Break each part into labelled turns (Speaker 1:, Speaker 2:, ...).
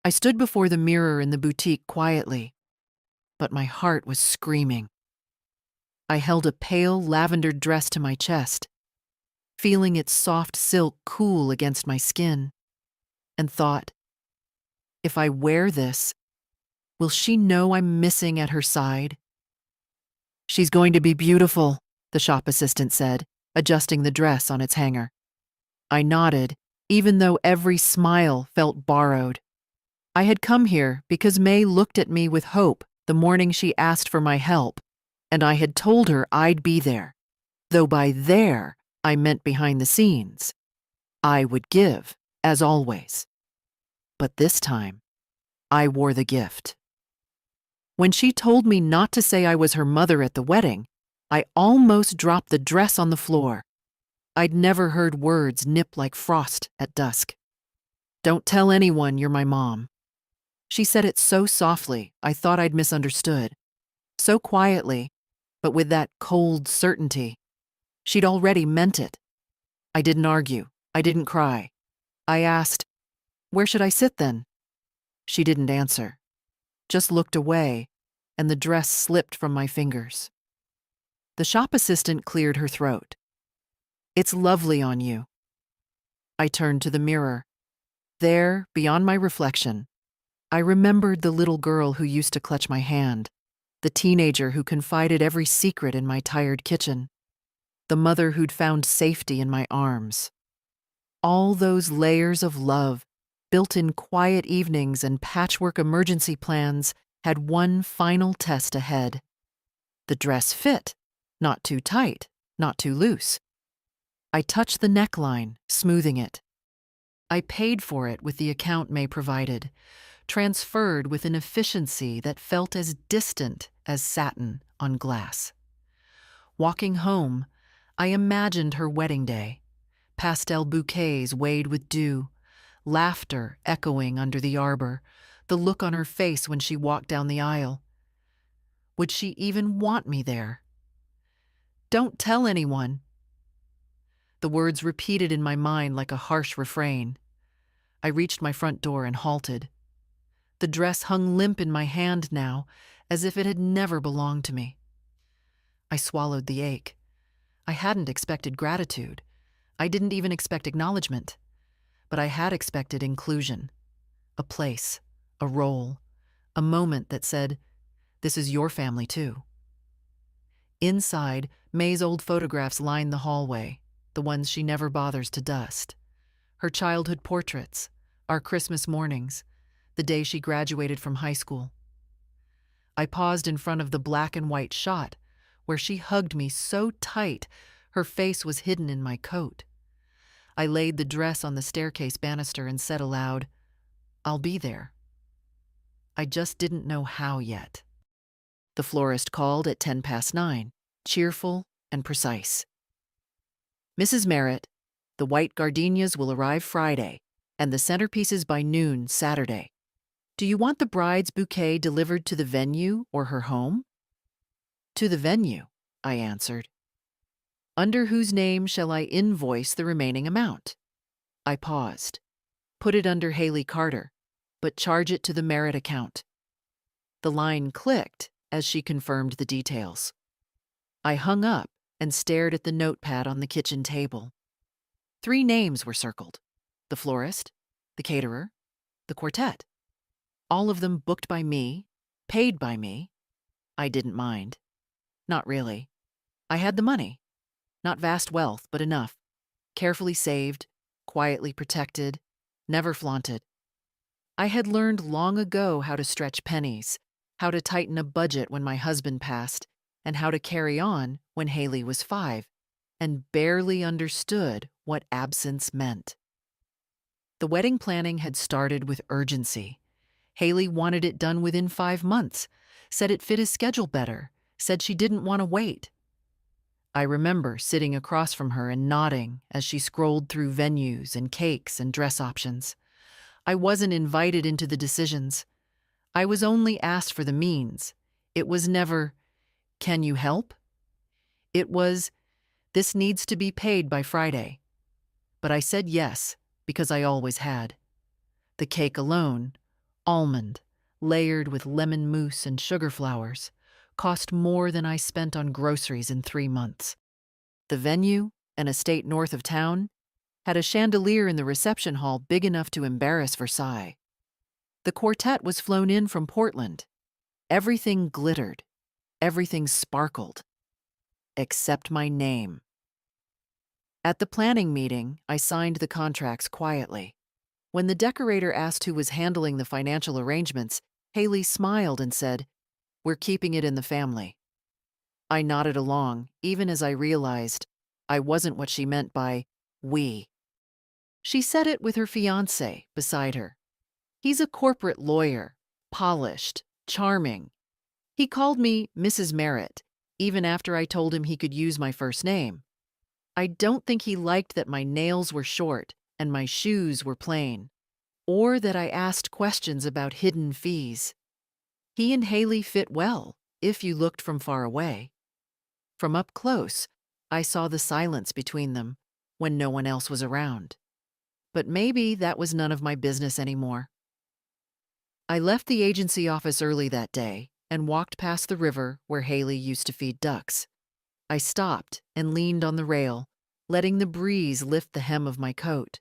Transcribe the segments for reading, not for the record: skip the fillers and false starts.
Speaker 1: I stood before the mirror in the boutique quietly, but my heart was screaming. I held a pale lavender dress to my chest, feeling its soft silk cool against my skin, and thought, if I wear this, will she know I'm missing at her side? She's going to be beautiful, the shop assistant said, adjusting the dress on its hanger. I nodded, even though every smile felt borrowed. I had come here because May looked at me with hope the morning she asked for my help, and I had told her I'd be there, though by there I meant behind the scenes. I would give, as always. But this time, I wore the gift. When she told me not to say I was her mother at the wedding, I almost dropped the dress on the floor. I'd never heard words nip like frost at dusk. Don't tell anyone you're my mom. She said it so softly, I thought I'd misunderstood. So quietly, but with that cold certainty. She'd already meant it. I didn't argue. I didn't cry. I asked, where should I sit then? She didn't answer, just looked away, and the dress slipped from my fingers. The shop assistant cleared her throat. It's lovely on you. I turned to the mirror. There, beyond my reflection, I remembered the little girl who used to clutch my hand, the teenager who confided every secret in my tired kitchen, the mother who'd found safety in my arms. All those layers of love, built in quiet evenings and patchwork emergency plans, had one final test ahead. The dress fit, not too tight, not too loose. I touched the neckline, smoothing it. I paid for it with the account May provided, transferred with an efficiency that felt as distant as satin on glass. Walking home, I imagined her wedding day, pastel bouquets weighed with dew, laughter echoing under the arbor, the look on her face when she walked down the aisle. Would she even want me there? Don't tell anyone. The words repeated in my mind like a harsh refrain. I reached my front door and halted. The dress hung limp in my hand now, as if it had never belonged to me. I swallowed the ache. I hadn't expected gratitude. I didn't even expect acknowledgement. But I had expected inclusion. A place, a role, a moment that said, this is your family too. Inside, May's old photographs lined the hallway, the ones she never bothers to dust. Her childhood portraits, our Christmas mornings, the day she graduated from high school. I paused in front of the black and white shot, where she hugged me so tight her face was hidden in my coat. I laid the dress on the staircase banister and said aloud, I'll be there. I just didn't know how yet. The florist called at 9:10, cheerful and precise. Mrs. Merritt, the white gardenias will arrive Friday, and the centerpieces by noon Saturday. Do you want the bride's bouquet delivered to the venue or her home? To the venue, I answered. Under whose name shall I invoice the remaining amount? I paused. Put it under Haley Carter, but charge it to the Merritt account. The line clicked as she confirmed the details. I hung up and stared at the notepad on the kitchen table. 3 names were circled: the florist, the caterer, the quartet. All of them booked by me, paid by me. I didn't mind. Not really. I had the money. Not vast wealth, but enough. Carefully saved, quietly protected, never flaunted. I had learned long ago how to stretch pennies, how to tighten a budget when my husband passed, and how to carry on when Haley was 5, and barely understood what absence meant. The wedding planning had started with urgency. Haley wanted it done within 5 months, said it fit his schedule better, said she didn't want to wait. I remember sitting across from her and nodding as she scrolled through venues and cakes and dress options. I wasn't invited into the decisions. I was only asked for the means. It was never, can you help? It was, this needs to be paid by Friday. But I said yes, because I always had. The cake alone, Almond, layered with lemon mousse and sugar flowers, cost more than I spent on groceries in 3 months. The venue, an estate north of town, had a chandelier in the reception hall big enough to embarrass Versailles. The quartet was flown in from Portland. Everything glittered. Everything sparkled. Except my name. At the planning meeting, I signed the contracts quietly. When the decorator asked who was handling the financial arrangements, Haley smiled and said, "We're keeping it in the family." I nodded along, even as I realized I wasn't what she meant by we. She said it with her fiancé beside her. He's a corporate lawyer, polished, charming. He called me Mrs. Merritt, even after I told him he could use my first name. I don't think he liked that my nails were short and my shoes were plain, or that I asked questions about hidden fees. He and Haley fit well, if you looked from far away. From up close, I saw the silence between them when no one else was around. But maybe that was none of my business anymore. I left the agency office early that day and walked past the river where Haley used to feed ducks. I stopped and leaned on the rail, letting the breeze lift the hem of my coat.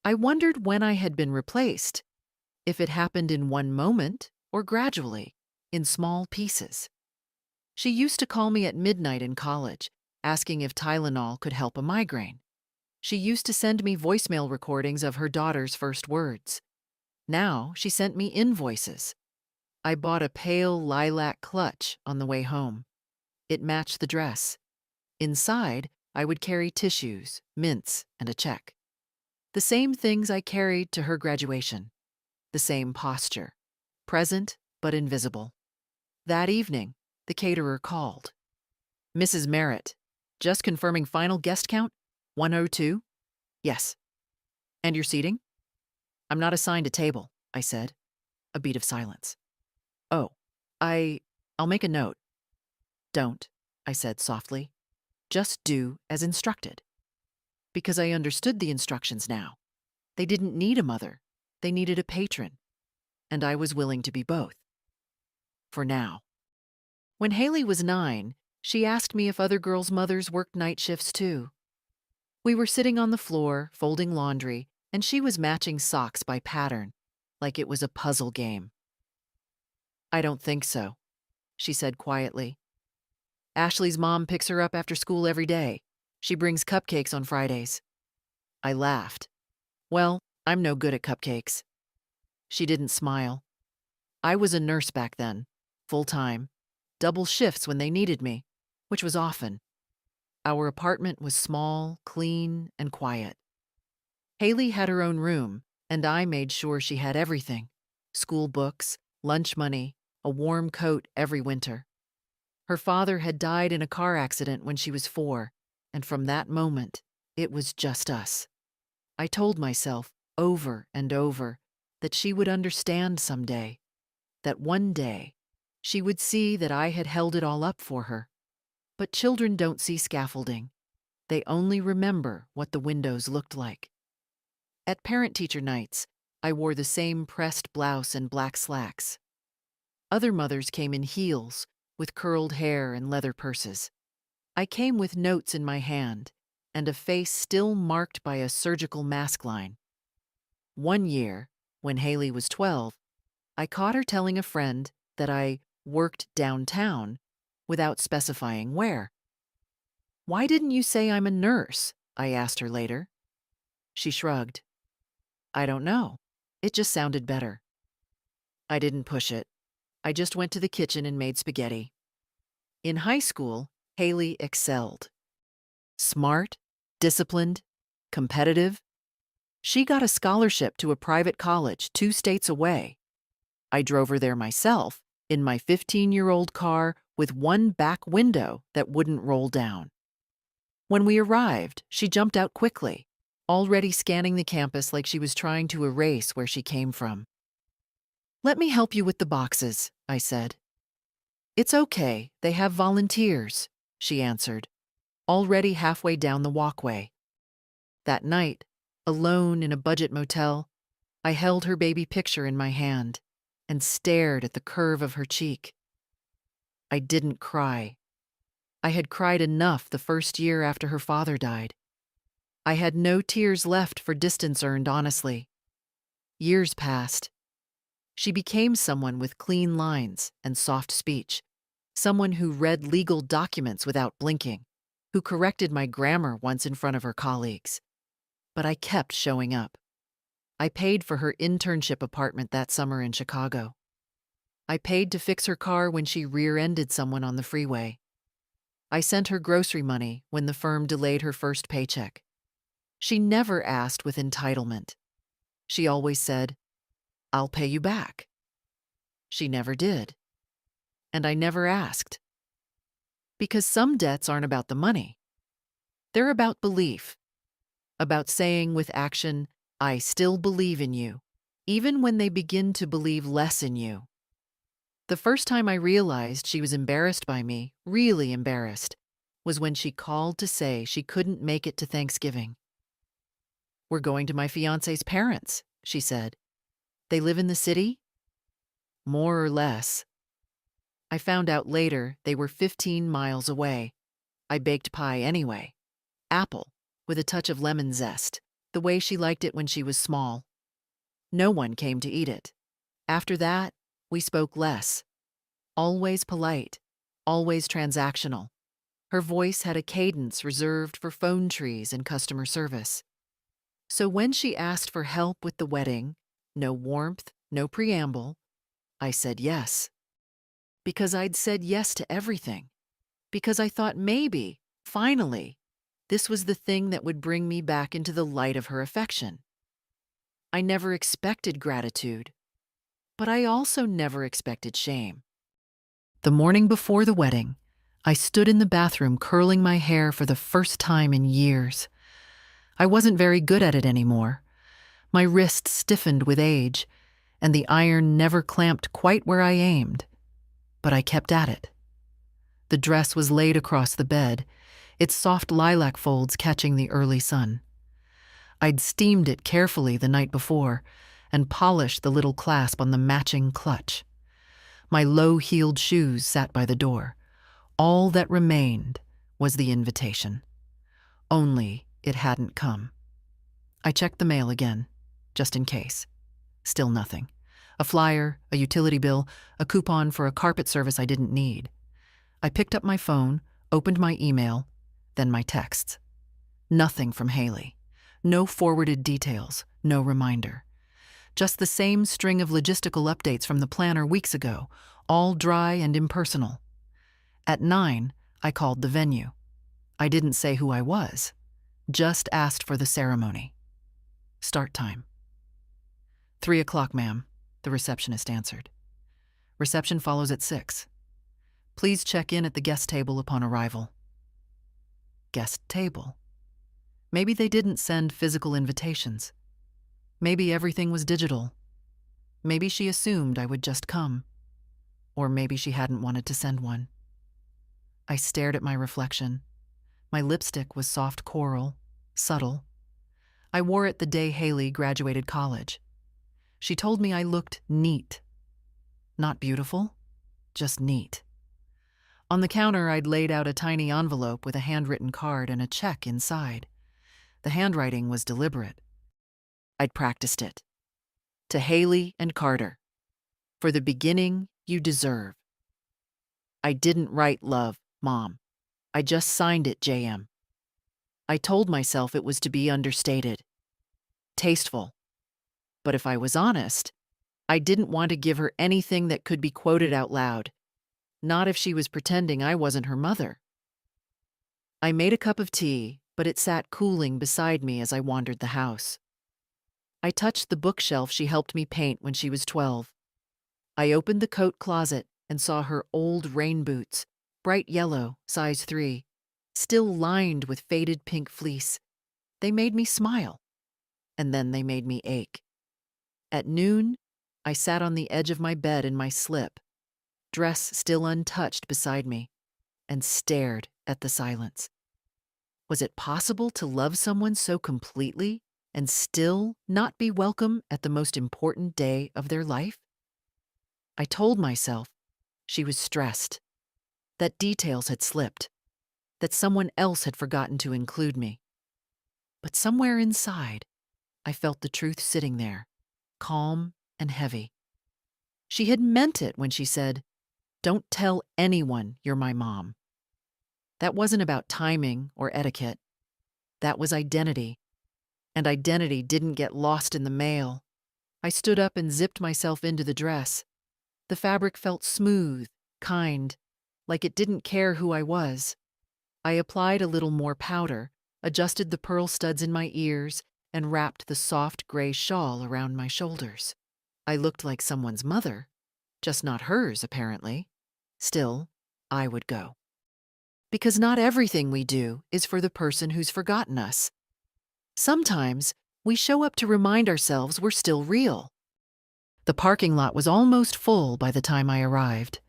Speaker 1: I wondered when I had been replaced, if it happened in one moment or gradually, in small pieces. She used to call me at midnight in college, asking if Tylenol could help a migraine. She used to send me voicemail recordings of her daughter's first words. Now she sent me invoices. I bought a pale lilac clutch on the way home. It matched the dress. Inside, I would carry tissues, mints, and a check. The same things I carried to her graduation. The same posture, present but invisible. That evening, the caterer called. "Mrs. Merritt, just confirming final guest count, 102? Yes. And your seating?" "I'm not assigned a table," I said. A beat of silence. "Oh, I'll make a note." "Don't," I said softly. "Just do as instructed." Because I understood the instructions now. They didn't need a mother. They needed a patron. And I was willing to be both. For now. When Haley was 9, she asked me if other girls' mothers worked night shifts too. We were sitting on the floor, folding laundry, and she was matching socks by pattern, like it was a puzzle game. "I don't think so," she said quietly. "Ashley's mom picks her up after school every day. She brings cupcakes on Fridays." I laughed. "Well, I'm no good at cupcakes." She didn't smile. I was a nurse back then, full-time, double shifts when they needed me, which was often. Our apartment was small, clean, and quiet. Haley had her own room, and I made sure she had everything: school books, lunch money, a warm coat every winter. Her father had died in a car accident when she was 4, and from that moment, it was just us. I told myself over and over that she would understand someday, that one day she would see that I had held it all up for her. But children don't see scaffolding. They only remember what the windows looked like. At parent-teacher nights, I wore the same pressed blouse and black slacks. Other mothers came in heels, with curled hair and leather purses. I came with notes in my hand, and a face still marked by a surgical mask line. One year, when Haley was 12, I caught her telling a friend that I worked downtown without specifying where. "Why didn't you say I'm a nurse?" I asked her later. She shrugged. "I don't know. It just sounded better." I didn't push it. I just went to the kitchen and made spaghetti. In high school, Haley excelled. Smart, disciplined, competitive. She got a scholarship to a private college 2 states away. I drove her there myself in my 15-year-old car with one back window that wouldn't roll down. When we arrived, she jumped out quickly, already scanning the campus like she was trying to erase where she came from. "Let me help you with the boxes," I said. "It's okay, they have volunteers," she answered, already halfway down the walkway. That night, alone in a budget motel, I held her baby picture in my hand and stared at the curve of her cheek. I didn't cry. I had cried enough the first year after her father died. I had no tears left for distance earned honestly. Years passed. She became someone with clean lines and soft speech, someone who read legal documents without blinking, who corrected my grammar once in front of her colleagues. But I kept showing up. I paid for her internship apartment that summer in Chicago. I paid to fix her car when she rear-ended someone on the freeway. I sent her grocery money when the firm delayed her first paycheck. She never asked with entitlement. She always said, "I'll pay you back." She never did. And I never asked. Because some debts aren't about the money. They're about belief. About saying with action, "I still believe in you," even when they begin to believe less in you. The first time I realized she was embarrassed by me, really embarrassed, was when she called to say she couldn't make it to Thanksgiving. "We're going to my fiancé's parents," she said. "They live in the city?" "More or less." I found out later they were 15 miles away. I baked pie anyway. Apple, with a touch of lemon zest, the way she liked it when she was small. No one came to eat it. After that, we spoke less. Always polite, always transactional. Her voice had a cadence reserved for phone trees and customer service. So when she asked for help with the wedding, no warmth, no preamble, I said yes. Because I'd said yes to everything. Because I thought maybe, finally, this was the thing that would bring me back into the light of her affection. I never expected gratitude, but I also never expected shame. The morning before the wedding, I stood in the bathroom curling my hair for the first time in years. I wasn't very good at it anymore. My wrist stiffened with age, and the iron never clamped quite where I aimed. But I kept at it. The dress was laid across the bed, its soft lilac folds catching the early sun. I'd steamed it carefully the night before and polished the little clasp on the matching clutch. My low-heeled shoes sat by the door. All that remained was the invitation. Only it hadn't come. I checked the mail again, just in case. Still nothing. A flyer, a utility bill, a coupon for a carpet service I didn't need. I picked up my phone, opened my email, then my texts. Nothing from Haley. No forwarded details, no reminder. Just the same string of logistical updates from the planner weeks ago, all dry and impersonal. At 9, I called the venue. I didn't say who I was, just asked for the ceremony. Start time. 3 o'clock, ma'am, the receptionist answered. Reception follows at 6. Please check in at the guest table upon arrival. Guest table. Maybe they didn't send physical invitations. Maybe everything was digital. Maybe she assumed I would just come. Or maybe she hadn't wanted to send one. I stared at my reflection. My lipstick was soft coral, subtle. I wore it the day Haley graduated college. She told me I looked neat. Not beautiful, just neat. On the counter, I'd laid out a tiny envelope with a handwritten card and a check inside. The handwriting was deliberate. I'd practiced it. To Haley and Carter. For the beginning you deserve. I didn't write love, Mom. I just signed it JM. I told myself it was to be understated. Tasteful. But if I was honest, I didn't want to give her anything that could be quoted out loud. Not if she was pretending I wasn't her mother. I made a cup of tea, but it sat cooling beside me as I wandered the house. I touched the bookshelf she helped me paint when she was 12. I opened the coat closet and saw her old rain boots, bright yellow, size 3, still lined with faded pink fleece. They made me smile, and then they made me ache. At noon, I sat on the edge of my bed in my slip, dress still untouched beside me, and stared at the silence. Was it possible to love someone so completely, and still not be welcome at the most important day of their life? I told myself she was stressed, that details had slipped, that someone else had forgotten to include me. But somewhere inside, I felt the truth sitting there, calm and heavy. She had meant it when she said, "Don't tell anyone you're my mom." That wasn't about timing or etiquette. That was identity. And identity didn't get lost in the mail. I stood up and zipped myself into the dress. The fabric felt smooth, kind, like it didn't care who I was. I applied a little more powder, adjusted the pearl studs in my ears, and wrapped the soft gray shawl around my shoulders. I looked like someone's mother, just not hers, apparently. Still, I would go. Because not everything we do is for the person who's forgotten us. Sometimes we show up to remind ourselves we're still real. The parking lot was almost full by the time I arrived.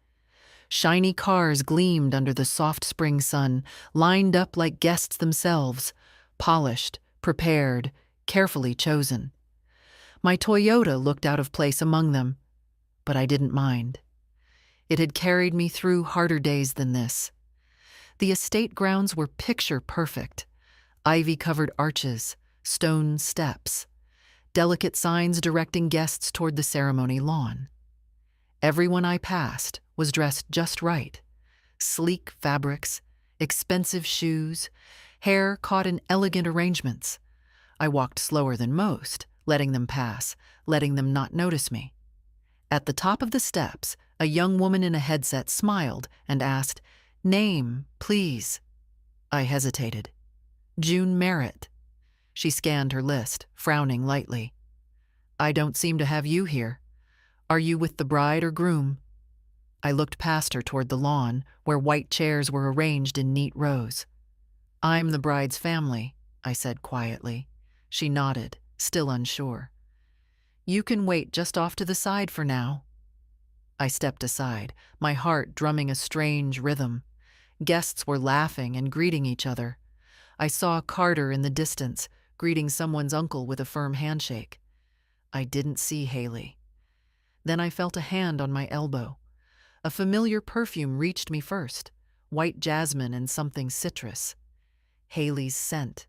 Speaker 1: Shiny cars gleamed under the soft spring sun, lined up like guests themselves, polished, prepared, carefully chosen. My Toyota looked out of place among them, but I didn't mind. It had carried me through harder days than this. The estate grounds were picture perfect. Ivy-covered arches, stone steps, delicate signs directing guests toward the ceremony lawn. Everyone I passed was dressed just right. Sleek fabrics, expensive shoes, hair caught in elegant arrangements. I walked slower than most, letting them pass, letting them not notice me. At the top of the steps, a young woman in a headset smiled and asked, "Name, please." I hesitated. "June Merritt." She scanned her list, frowning lightly. "I don't seem to have you here. Are you with the bride or groom?" I looked past her toward the lawn, where white chairs were arranged in neat rows. "I'm the bride's family," I said quietly. She nodded, still unsure. "You can wait just off to the side for now." I stepped aside, my heart drumming a strange rhythm. Guests were laughing and greeting each other. I saw Carter in the distance, greeting someone's uncle with a firm handshake. I didn't see Haley. Then I felt a hand on my elbow. A familiar perfume reached me first, white jasmine and something citrus. Haley's scent.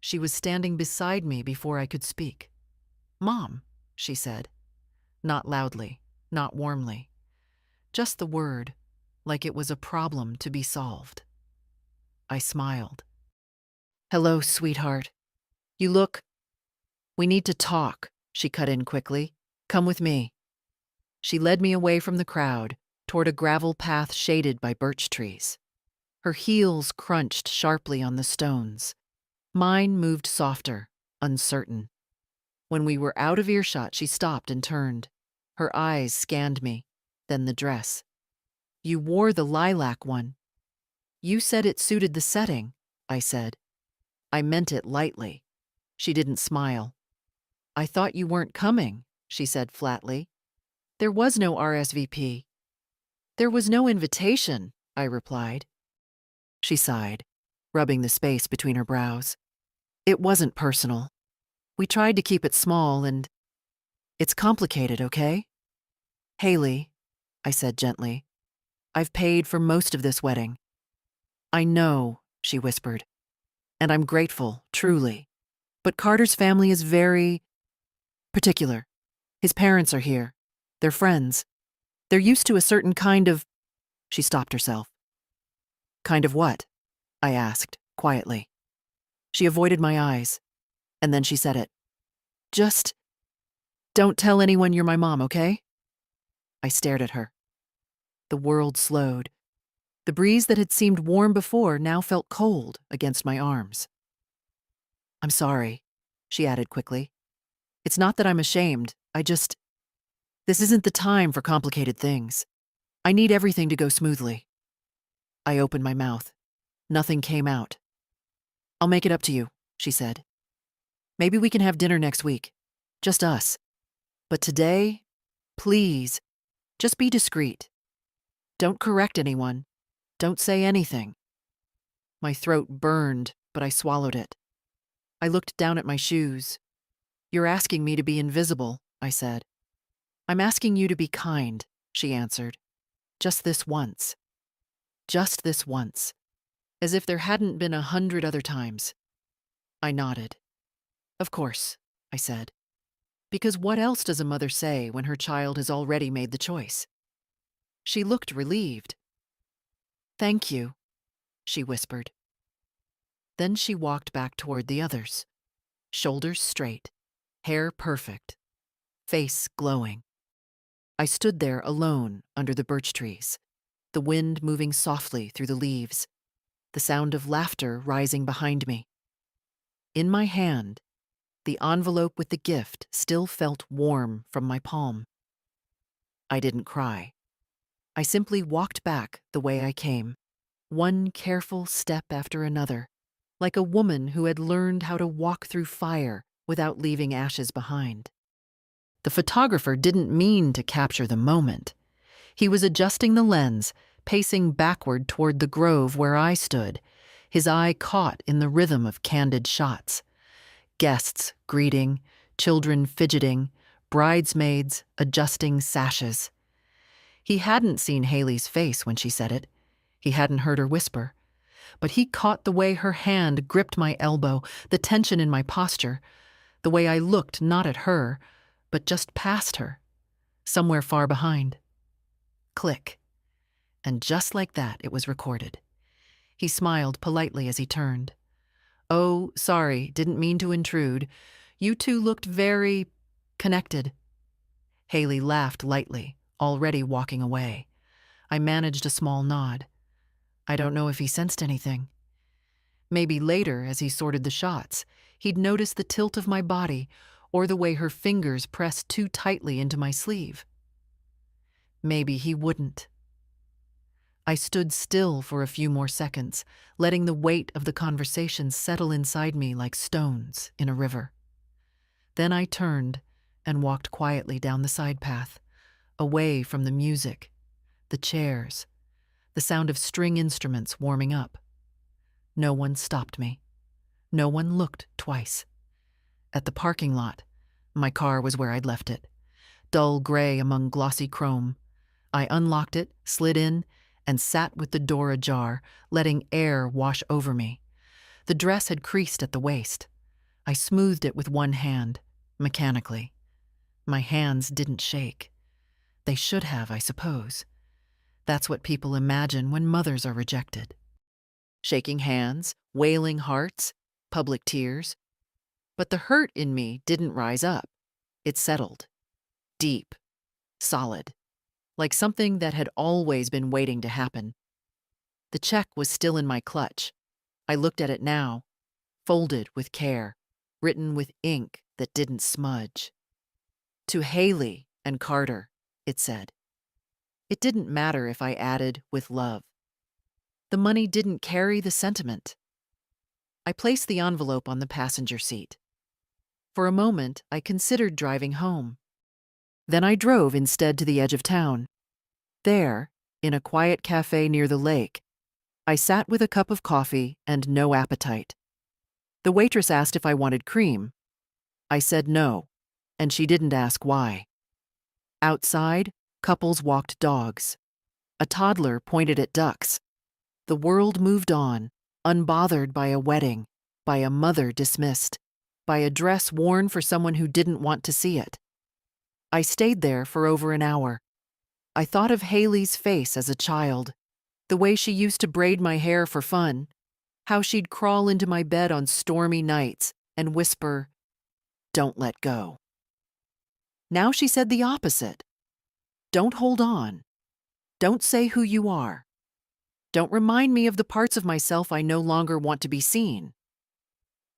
Speaker 1: She was standing beside me before I could speak. "Mom," she said. Not loudly, not warmly. Just the word, like it was a problem to be solved. I smiled. "Hello, sweetheart. You look—" "We need to talk," she cut in quickly. "Come with me." She led me away from the crowd, toward a gravel path shaded by birch trees. Her heels crunched sharply on the stones. Mine moved softer, uncertain. When we were out of earshot, she stopped and turned. Her eyes scanned me, then the dress. "You wore the lilac one." "You said it suited the setting," I said. I meant it lightly. She didn't smile. "I thought you weren't coming," she said flatly. "There was no RSVP." "There was no invitation," I replied. She sighed, rubbing the space between her brows. "It wasn't personal. We tried to keep it small and it's complicated, okay?" "Haley," I said gently, "I've paid for most of this wedding." "I know," she whispered, "and I'm grateful, truly. But Carter's family is very particular. His parents are here. They're friends. They're used to a certain kind of—" She stopped herself. "Kind of what?" I asked, quietly. She avoided my eyes, and then she said it. "Just don't tell anyone you're my mom, okay?" I stared at her. The world slowed. The breeze that had seemed warm before now felt cold against my arms. "I'm sorry," she added quickly. "It's not that I'm ashamed. This isn't the time for complicated things. I need everything to go smoothly." I opened my mouth. Nothing came out. "I'll make it up to you," she said. "Maybe we can have dinner next week. Just us. But today, please, just be discreet. Don't correct anyone. Don't say anything." My throat burned, but I swallowed it. I looked down at my shoes. "You're asking me to be invisible," I said. "I'm asking you to be kind," she answered. "Just this once. Just this once." As if there hadn't been 100 other times. I nodded. "Of course," I said. Because what else does a mother say when her child has already made the choice? She looked relieved. "Thank you," she whispered. Then she walked back toward the others. Shoulders straight, hair perfect, face glowing. I stood there alone under the birch trees, the wind moving softly through the leaves, the sound of laughter rising behind me. In my hand, the envelope with the gift still felt warm from my palm. I didn't cry. I simply walked back the way I came, one careful step after another, like a woman who had learned how to walk through fire without leaving ashes behind. The photographer didn't mean to capture the moment. He was adjusting the lens, pacing backward toward the grove where I stood, his eye caught in the rhythm of candid shots. Guests greeting, children fidgeting, bridesmaids adjusting sashes. He hadn't seen Haley's face when she said it. He hadn't heard her whisper. But he caught the way her hand gripped my elbow, the tension in my posture, the way I looked not at her, but just past her, somewhere far behind. Click. And just like that, it was recorded. He smiled politely as he turned. "Oh, sorry, didn't mean to intrude. You two looked very connected." Haley laughed lightly, already walking away. I managed a small nod. I don't know if he sensed anything. Maybe later, as he sorted the shots, he'd notice the tilt of my body or the way her fingers pressed too tightly into my sleeve. Maybe he wouldn't. I stood still for a few more seconds, letting the weight of the conversation settle inside me like stones in a river. Then I turned and walked quietly down the side path, away from the music, the chairs, the sound of string instruments warming up. No one stopped me. No one looked twice. At the parking lot, my car was where I'd left it, dull gray among glossy chrome. I unlocked it, slid in, and sat with the door ajar, letting air wash over me. The dress had creased at the waist. I smoothed it with one hand, mechanically. My hands didn't shake. They should have, I suppose. That's what people imagine when mothers are rejected. Shaking hands, wailing hearts, public tears. But the hurt in me didn't rise up. It settled. Deep. Solid. Like something that had always been waiting to happen. The check was still in my clutch. I looked at it now, folded with care, written with ink that didn't smudge. To Haley and Carter, it said. It didn't matter if I added with love. The money didn't carry the sentiment. I placed the envelope on the passenger seat. For a moment, I considered driving home. Then I drove instead to the edge of town. There, in a quiet cafe near the lake, I sat with a cup of coffee and no appetite. The waitress asked if I wanted cream. I said no, and she didn't ask why. Outside, couples walked dogs. A toddler pointed at ducks. The world moved on, unbothered by a wedding, by a mother dismissed, by a dress worn for someone who didn't want to see it. I stayed there for over an hour. I thought of Haley's face as a child, the way she used to braid my hair for fun, how she'd crawl into my bed on stormy nights and whisper, "Don't let go." Now she said the opposite. "Don't hold on. Don't say who you are. Don't remind me of the parts of myself I no longer want to be seen."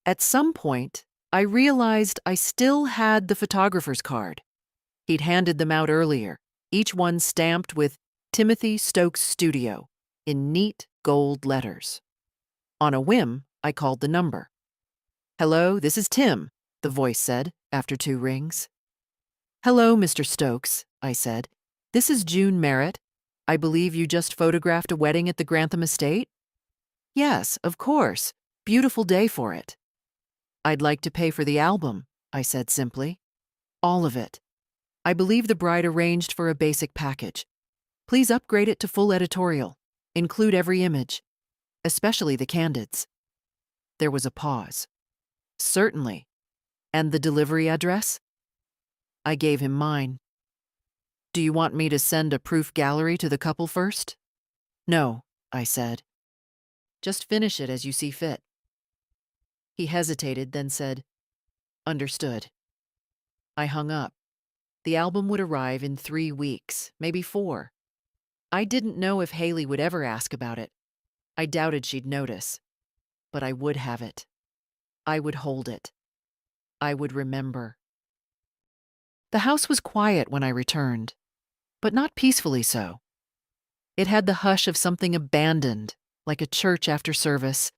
Speaker 1: At some point, I realized I still had the photographer's card. He'd handed them out earlier, each one stamped with Timothy Stokes Studio in neat gold letters. On a whim, I called the number. "Hello, this is Tim," the voice said after 2 rings. "Hello, Mr. Stokes," I said. "This is June Merritt. I believe you just photographed a wedding at the Grantham Estate?" "Yes, of course. Beautiful day for it." I'd like to pay for the album, I said simply. All of it. I believe the bride arranged for a basic package. Please upgrade it to full editorial. Include every image, especially the candids. There was a pause. Certainly. And the delivery address? I gave him mine. Do you want me to send a proof gallery to the couple first? No, I said. Just finish it as you see fit. He hesitated, then said, Understood. I hung up. The album would arrive in 3 weeks, maybe 4. I didn't know if Haley would ever ask about it. I doubted she'd notice. But I would have it. I would hold it. I would remember. The house was quiet when I returned, but not peacefully so. It had the hush of something abandoned, like a church after service,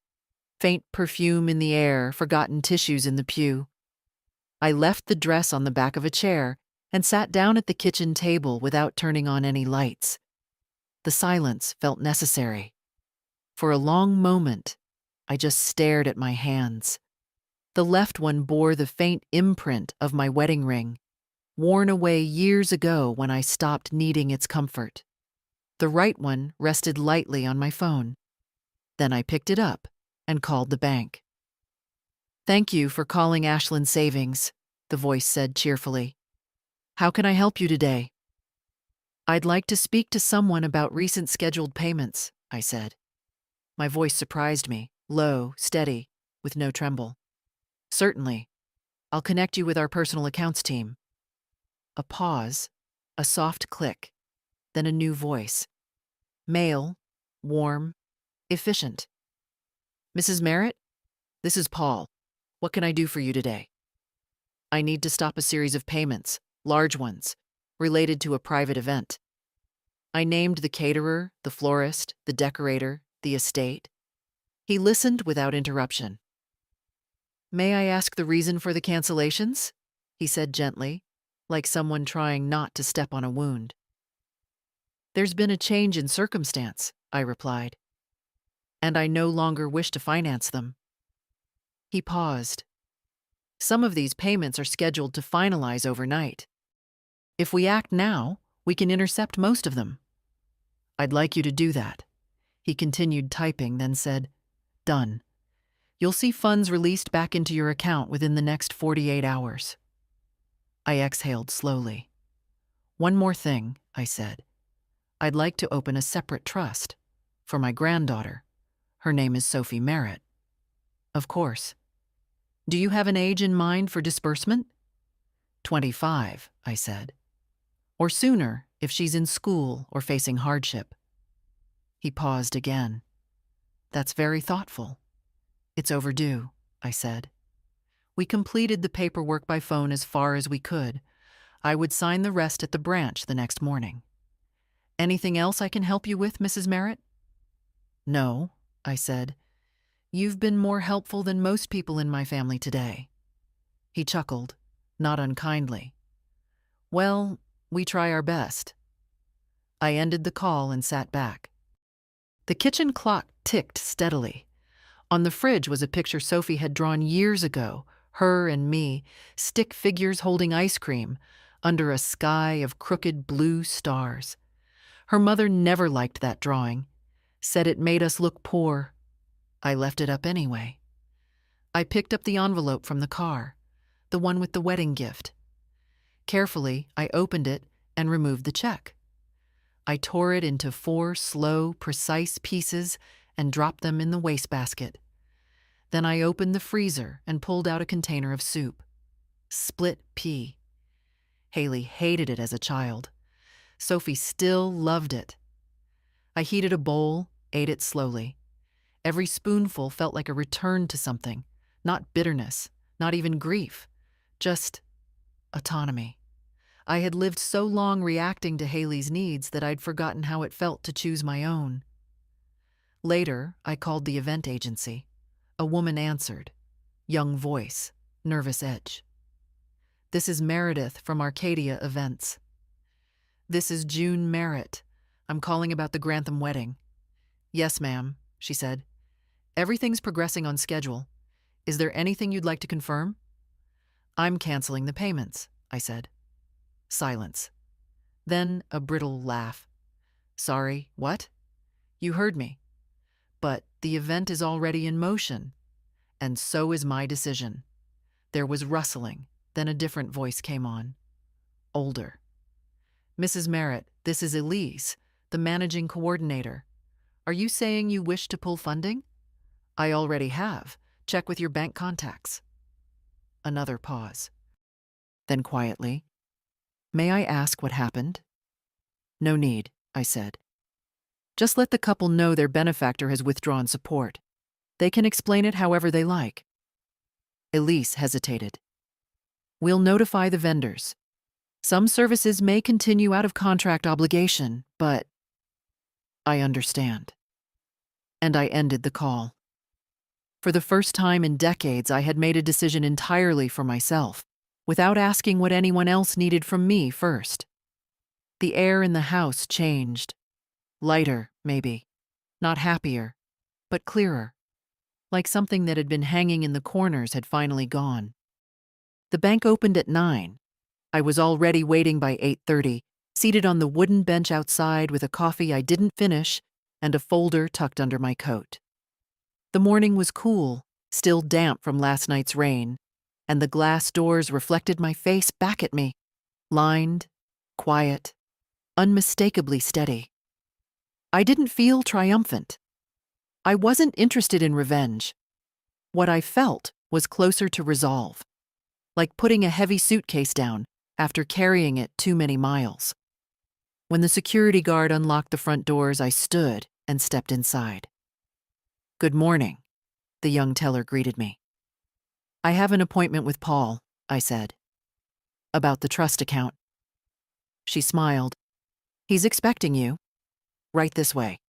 Speaker 1: faint perfume in the air, forgotten tissues in the pew. I left the dress on the back of a chair and sat down at the kitchen table without turning on any lights. The silence felt necessary. For a long moment, I just stared at my hands. The left one bore the faint imprint of my wedding ring, worn away years ago when I stopped needing its comfort. The right one rested lightly on my phone. Then I picked it up and called the bank. Thank you for calling Ashland Savings, the voice said cheerfully. How can I help you today? I'd like to speak to someone about recent scheduled payments, I said. My voice surprised me, low, steady, with no tremble. Certainly. I'll connect you with our personal accounts team. A pause, a soft click, then a new voice. Male, warm, efficient. Mrs. Merritt? This is Paul. What can I do for you today? I need to stop a series of payments, large ones, related to a private event. I named the caterer, the florist, the decorator, the estate. He listened without interruption. May I ask the reason for the cancellations? He said gently, like someone trying not to step on a wound. There's been a change in circumstance, I replied, and I no longer wish to finance them. He paused. Some of these payments are scheduled to finalize overnight. If we act now, we can intercept most of them. I'd like you to do that. He continued typing, then said, Done. You'll see funds released back into your account within the next 48 hours. I exhaled slowly. One more thing, I said. I'd like to open a separate trust for my granddaughter. Her name is Sophie Merritt. Of course. Do you have an age in mind for disbursement? 25, I said. Or sooner if she's in school or facing hardship. He paused again. That's very thoughtful. It's overdue, I said. We completed the paperwork by phone as far as we could. I would sign the rest at the branch the next morning. Anything else I can help you with, Mrs. Merritt? No, I said. You've been more helpful than most people in my family today. He chuckled, not unkindly. Well, we try our best. I ended the call and sat back. The kitchen clock ticked steadily. On the fridge was a picture Sophie had drawn years ago, her and me, stick figures holding ice cream, under a sky of crooked blue stars. Her mother never liked that drawing, said it made us look poor. I left it up anyway. I picked up the envelope from the car, the one with the wedding gift. Carefully, I opened it and removed the check. I tore it into 4 slow, precise pieces and dropped them in the wastebasket. Then I opened the freezer and pulled out a container of soup. Split pea. Haley hated it as a child. Sophie still loved it. I heated a bowl, ate it slowly. Every spoonful felt like a return to something, not bitterness, not even grief, just autonomy. I had lived so long reacting to Haley's needs that I'd forgotten how it felt to choose my own. Later, I called the event agency. A woman answered. Young voice, nervous edge. This is Meredith from Arcadia Events. This is June Merritt. I'm calling about the Grantham wedding. Yes, ma'am, she said. Everything's progressing on schedule. Is there anything you'd like to confirm? I'm canceling the payments, I said. Silence. Then a brittle laugh. Sorry, what? You heard me. But the event is already in motion, and so is my decision. There was rustling, then a different voice came on. Older. Mrs. Merritt, this is Elise, the managing coordinator. Are you saying you wish to pull funding? I already have. Check with your bank contacts. Another pause. Then quietly, may I ask what happened? No need, I said. Just let the couple know their benefactor has withdrawn support. They can explain it however they like. Elise hesitated. We'll notify the vendors. Some services may continue out of contract obligation, but I understand. And I ended the call. For the first time in decades, I had made a decision entirely for myself, without asking what anyone else needed from me first. The air in the house changed. Lighter, maybe. Not happier, but clearer. Like something that had been hanging in the corners had finally gone. The bank opened at 9. I was already waiting by 8:30, seated on the wooden bench outside with a coffee I didn't finish and a folder tucked under my coat. The morning was cool, still damp from last night's rain, and the glass doors reflected my face back at me, lined, quiet, unmistakably steady. I didn't feel triumphant. I wasn't interested in revenge. What I felt was closer to resolve, like putting a heavy suitcase down after carrying it too many miles. When the security guard unlocked the front doors, I stood and stepped inside. Good morning, the young teller greeted me. I have an appointment with Paul, I said. About the trust account. She smiled. He's expecting you. Right this way.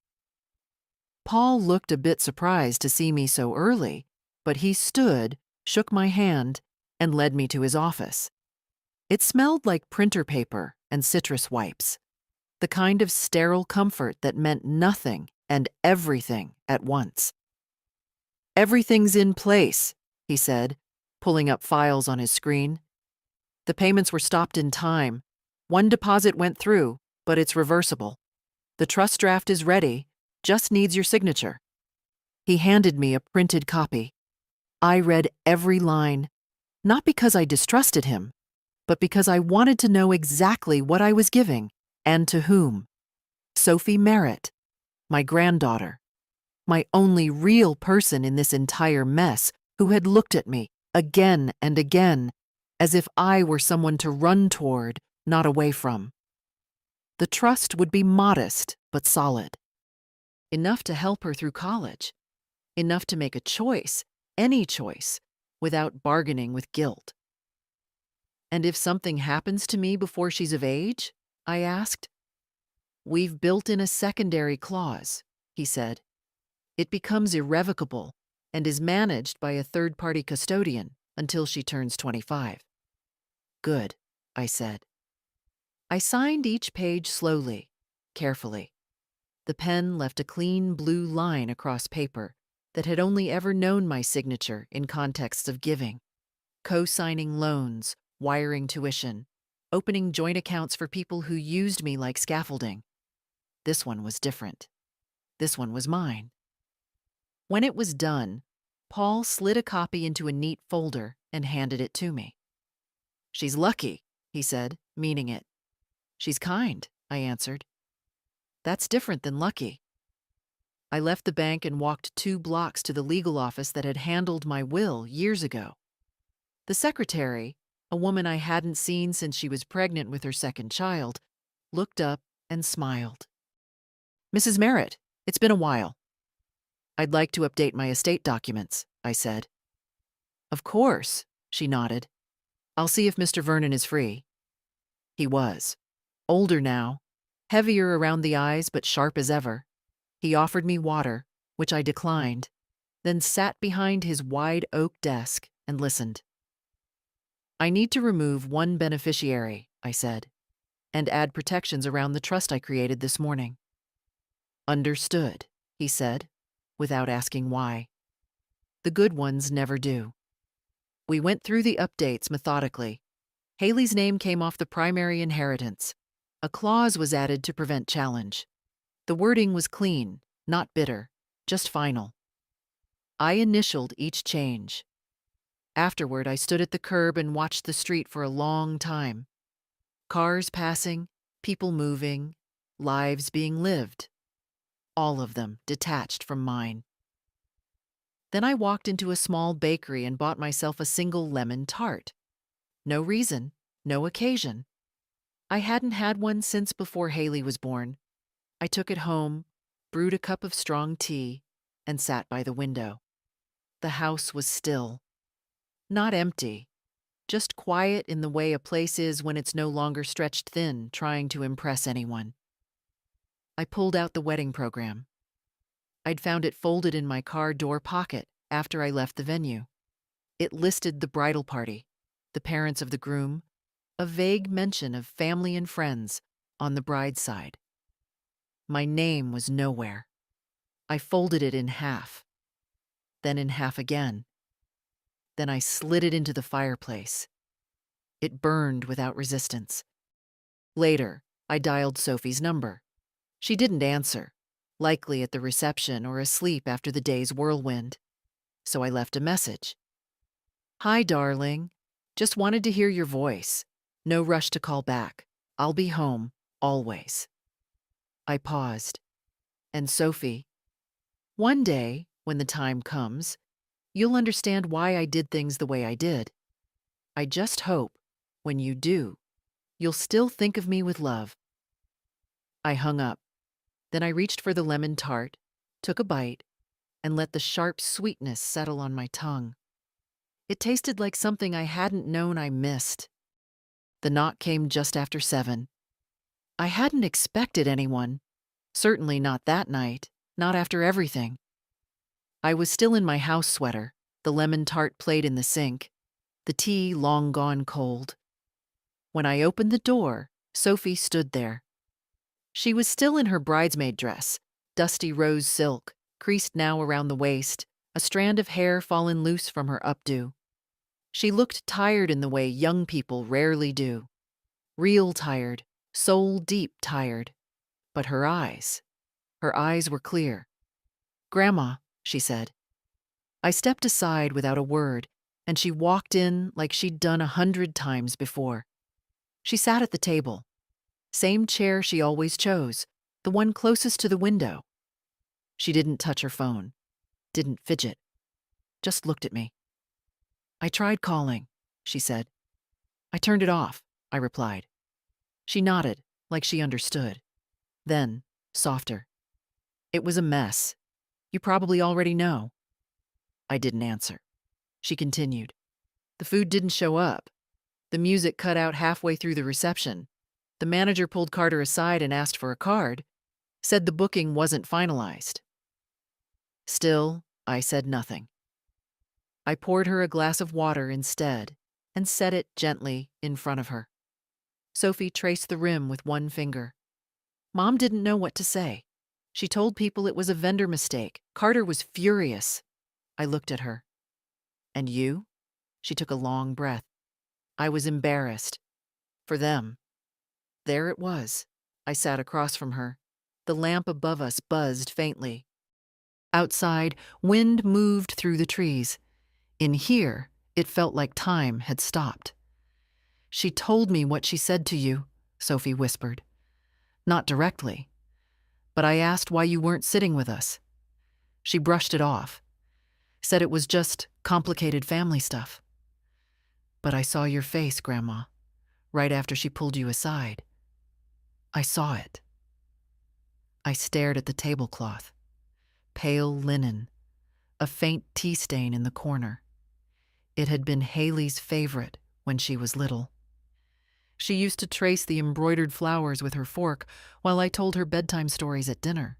Speaker 1: Paul looked a bit surprised to see me so early, but he stood, shook my hand, and led me to his office. It smelled like printer paper and citrus wipes, the kind of sterile comfort that meant nothing and everything at once. Everything's in place, he said, pulling up files on his screen. The payments were stopped in time. One deposit went through, but it's reversible. The trust draft is ready, just needs your signature. He handed me a printed copy. I read every line, not because I distrusted him, but because I wanted to know exactly what I was giving and to whom. Sophie Merritt, my granddaughter, my only real person in this entire mess, who had looked at me again and again as if I were someone to run toward, not away from. The trust would be modest but solid. Enough to help her through college. Enough to make a choice, any choice, without bargaining with guilt. And if something happens to me before she's of age? I asked. We've built in a secondary clause, he said. It becomes irrevocable and is managed by a third-party custodian until she turns 25. Good, I said. I signed each page slowly, carefully. The pen left a clean blue line across paper that had only ever known my signature in contexts of giving, co-signing loans, wiring tuition, opening joint accounts for people who used me like scaffolding. This one was different. This one was mine. When it was done, Paul slid a copy into a neat folder and handed it to me. She's lucky, he said, meaning it. She's kind, I answered. That's different than lucky. I left the bank and walked 2 blocks to the legal office that had handled my will years ago. The secretary, a woman I hadn't seen since she was pregnant with her second child, looked up and smiled. Mrs. Merritt, it's been a while. I'd like to update my estate documents, I said. Of course, she nodded. I'll see if Mr. Vernon is free. He was. Older now, heavier around the eyes but sharp as ever. He offered me water, which I declined, then sat behind his wide oak desk and listened. I need to remove one beneficiary, I said, and add protections around the trust I created this morning. Understood, he said, without asking why. The good ones never do. We went through the updates methodically. Haley's name came off the primary inheritance. A clause was added to prevent challenge. The wording was clean, not bitter, just final. I initialed each change. Afterward, I stood at the curb and watched the street for a long time. Cars passing, people moving, lives being lived. All of them detached from mine. Then I walked into a small bakery and bought myself a single lemon tart. No reason, no occasion. I hadn't had one since before Haley was born. I took it home, brewed a cup of strong tea, and sat by the window. The house was still. Not empty, just quiet in the way a place is when it's no longer stretched thin, trying to impress anyone. I pulled out the wedding program. I'd found it folded in my car door pocket after I left the venue. It listed the bridal party, the parents of the groom, a vague mention of family and friends on the bride's side. My name was nowhere. I folded it in half, then in half again. Then I slid it into the fireplace. It burned without resistance. Later, I dialed Sophie's number. She didn't answer, likely at the reception or asleep after the day's whirlwind. So I left a message. "Hi, darling. Just wanted to hear your voice. No rush to call back. I'll be home, always." I paused. "And Sophie, one day, when the time comes, you'll understand why I did things the way I did. I just hope, when you do, you'll still think of me with love." I hung up. Then I reached for the lemon tart, took a bite, and let the sharp sweetness settle on my tongue. It tasted like something I hadn't known I missed. The knock came just after 7. I hadn't expected anyone. Certainly not that night, not after everything. I was still in my house sweater, the lemon tart plate in the sink, the tea long gone cold. When I opened the door, Sophie stood there. She was still in her bridesmaid dress, dusty rose silk, creased now around the waist, a strand of hair fallen loose from her updo. She looked tired in the way young people rarely do. Real tired, soul-deep tired. But her eyes were clear. "Grandma," she said. I stepped aside without a word, and she walked in like she'd done 100 times before. She sat at the table. Same chair she always chose, the one closest to the window. She didn't touch her phone, didn't fidget, just looked at me. "I tried calling," she said. "I turned it off," I replied. She nodded, like she understood. Then, softer. "It was a mess. You probably already know." I didn't answer. She continued. "The food didn't show up. The music cut out halfway through the reception. The manager pulled Carter aside and asked for a card, said the booking wasn't finalized." Still, I said nothing. I poured her a glass of water instead and set it gently in front of her. Sophie traced the rim with one finger. Mom didn't know what to say. She told people it was a vendor mistake. Carter was furious. I looked at her. "And you?" She took a long breath. I was embarrassed. For them. There it was. I sat across from her. The lamp above us buzzed faintly. Outside, wind moved through the trees. In here, it felt like time had stopped. "She told me what she said to you," Sophie whispered. "Not directly. But I asked why you weren't sitting with us. She brushed it off. Said it was just complicated family stuff. But I saw your face, Grandma, right after she pulled you aside. I saw it." I stared at the tablecloth. Pale linen, a faint tea stain in the corner. It had been Haley's favorite when she was little. She used to trace the embroidered flowers with her fork while I told her bedtime stories at dinner.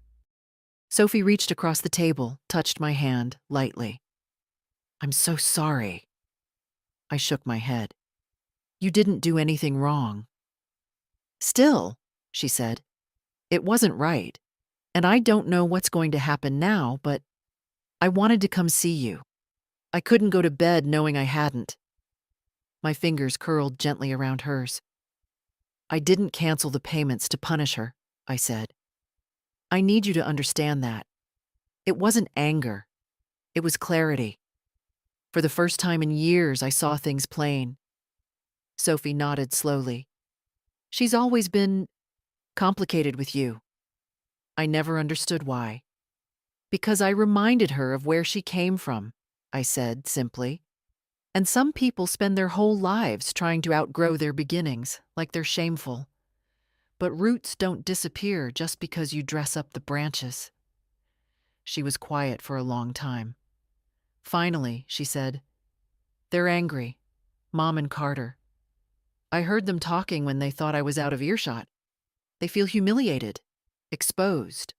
Speaker 1: Sophie reached across the table, touched my hand lightly. "I'm so sorry." I shook my head. "You didn't do anything wrong." "Still," she said, "it wasn't right. And I don't know what's going to happen now, but I wanted to come see you." I couldn't go to bed knowing I hadn't. My fingers curled gently around hers. I didn't cancel the payments to punish her, I said. I need you to understand that. It wasn't anger. It was clarity. For the first time in years, I saw things plain. Sophie nodded slowly. She's always been complicated with you. I never understood why. Because I reminded her of where she came from, I said simply. And some people spend their whole lives trying to outgrow their beginnings, like they're shameful. But roots don't disappear just because you dress up the branches. She was quiet for a long time. Finally, she said, "They're angry, Mom and Carter. I heard them talking when they thought I was out of earshot. They feel humiliated, exposed.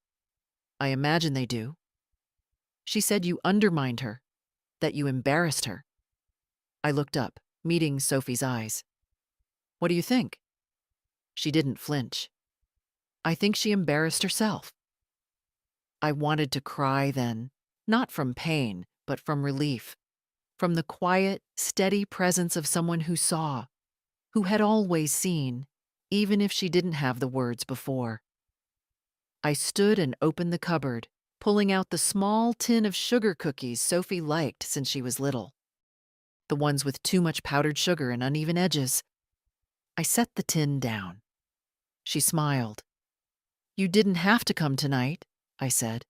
Speaker 1: I imagine they do. She said you undermined her, that you embarrassed her." I looked up, meeting Sophie's eyes. "What do you think?" She didn't flinch. "I think she embarrassed herself." I wanted to cry then, not from pain, but from relief, from the quiet, steady presence of someone who saw, who had always seen, even if she didn't have the words before. I stood and opened the cupboard, pulling out the small tin of sugar cookies Sophie liked since she was little. The ones with too much powdered sugar and uneven edges. I set the tin down. She smiled. "You didn't have to come tonight," I said.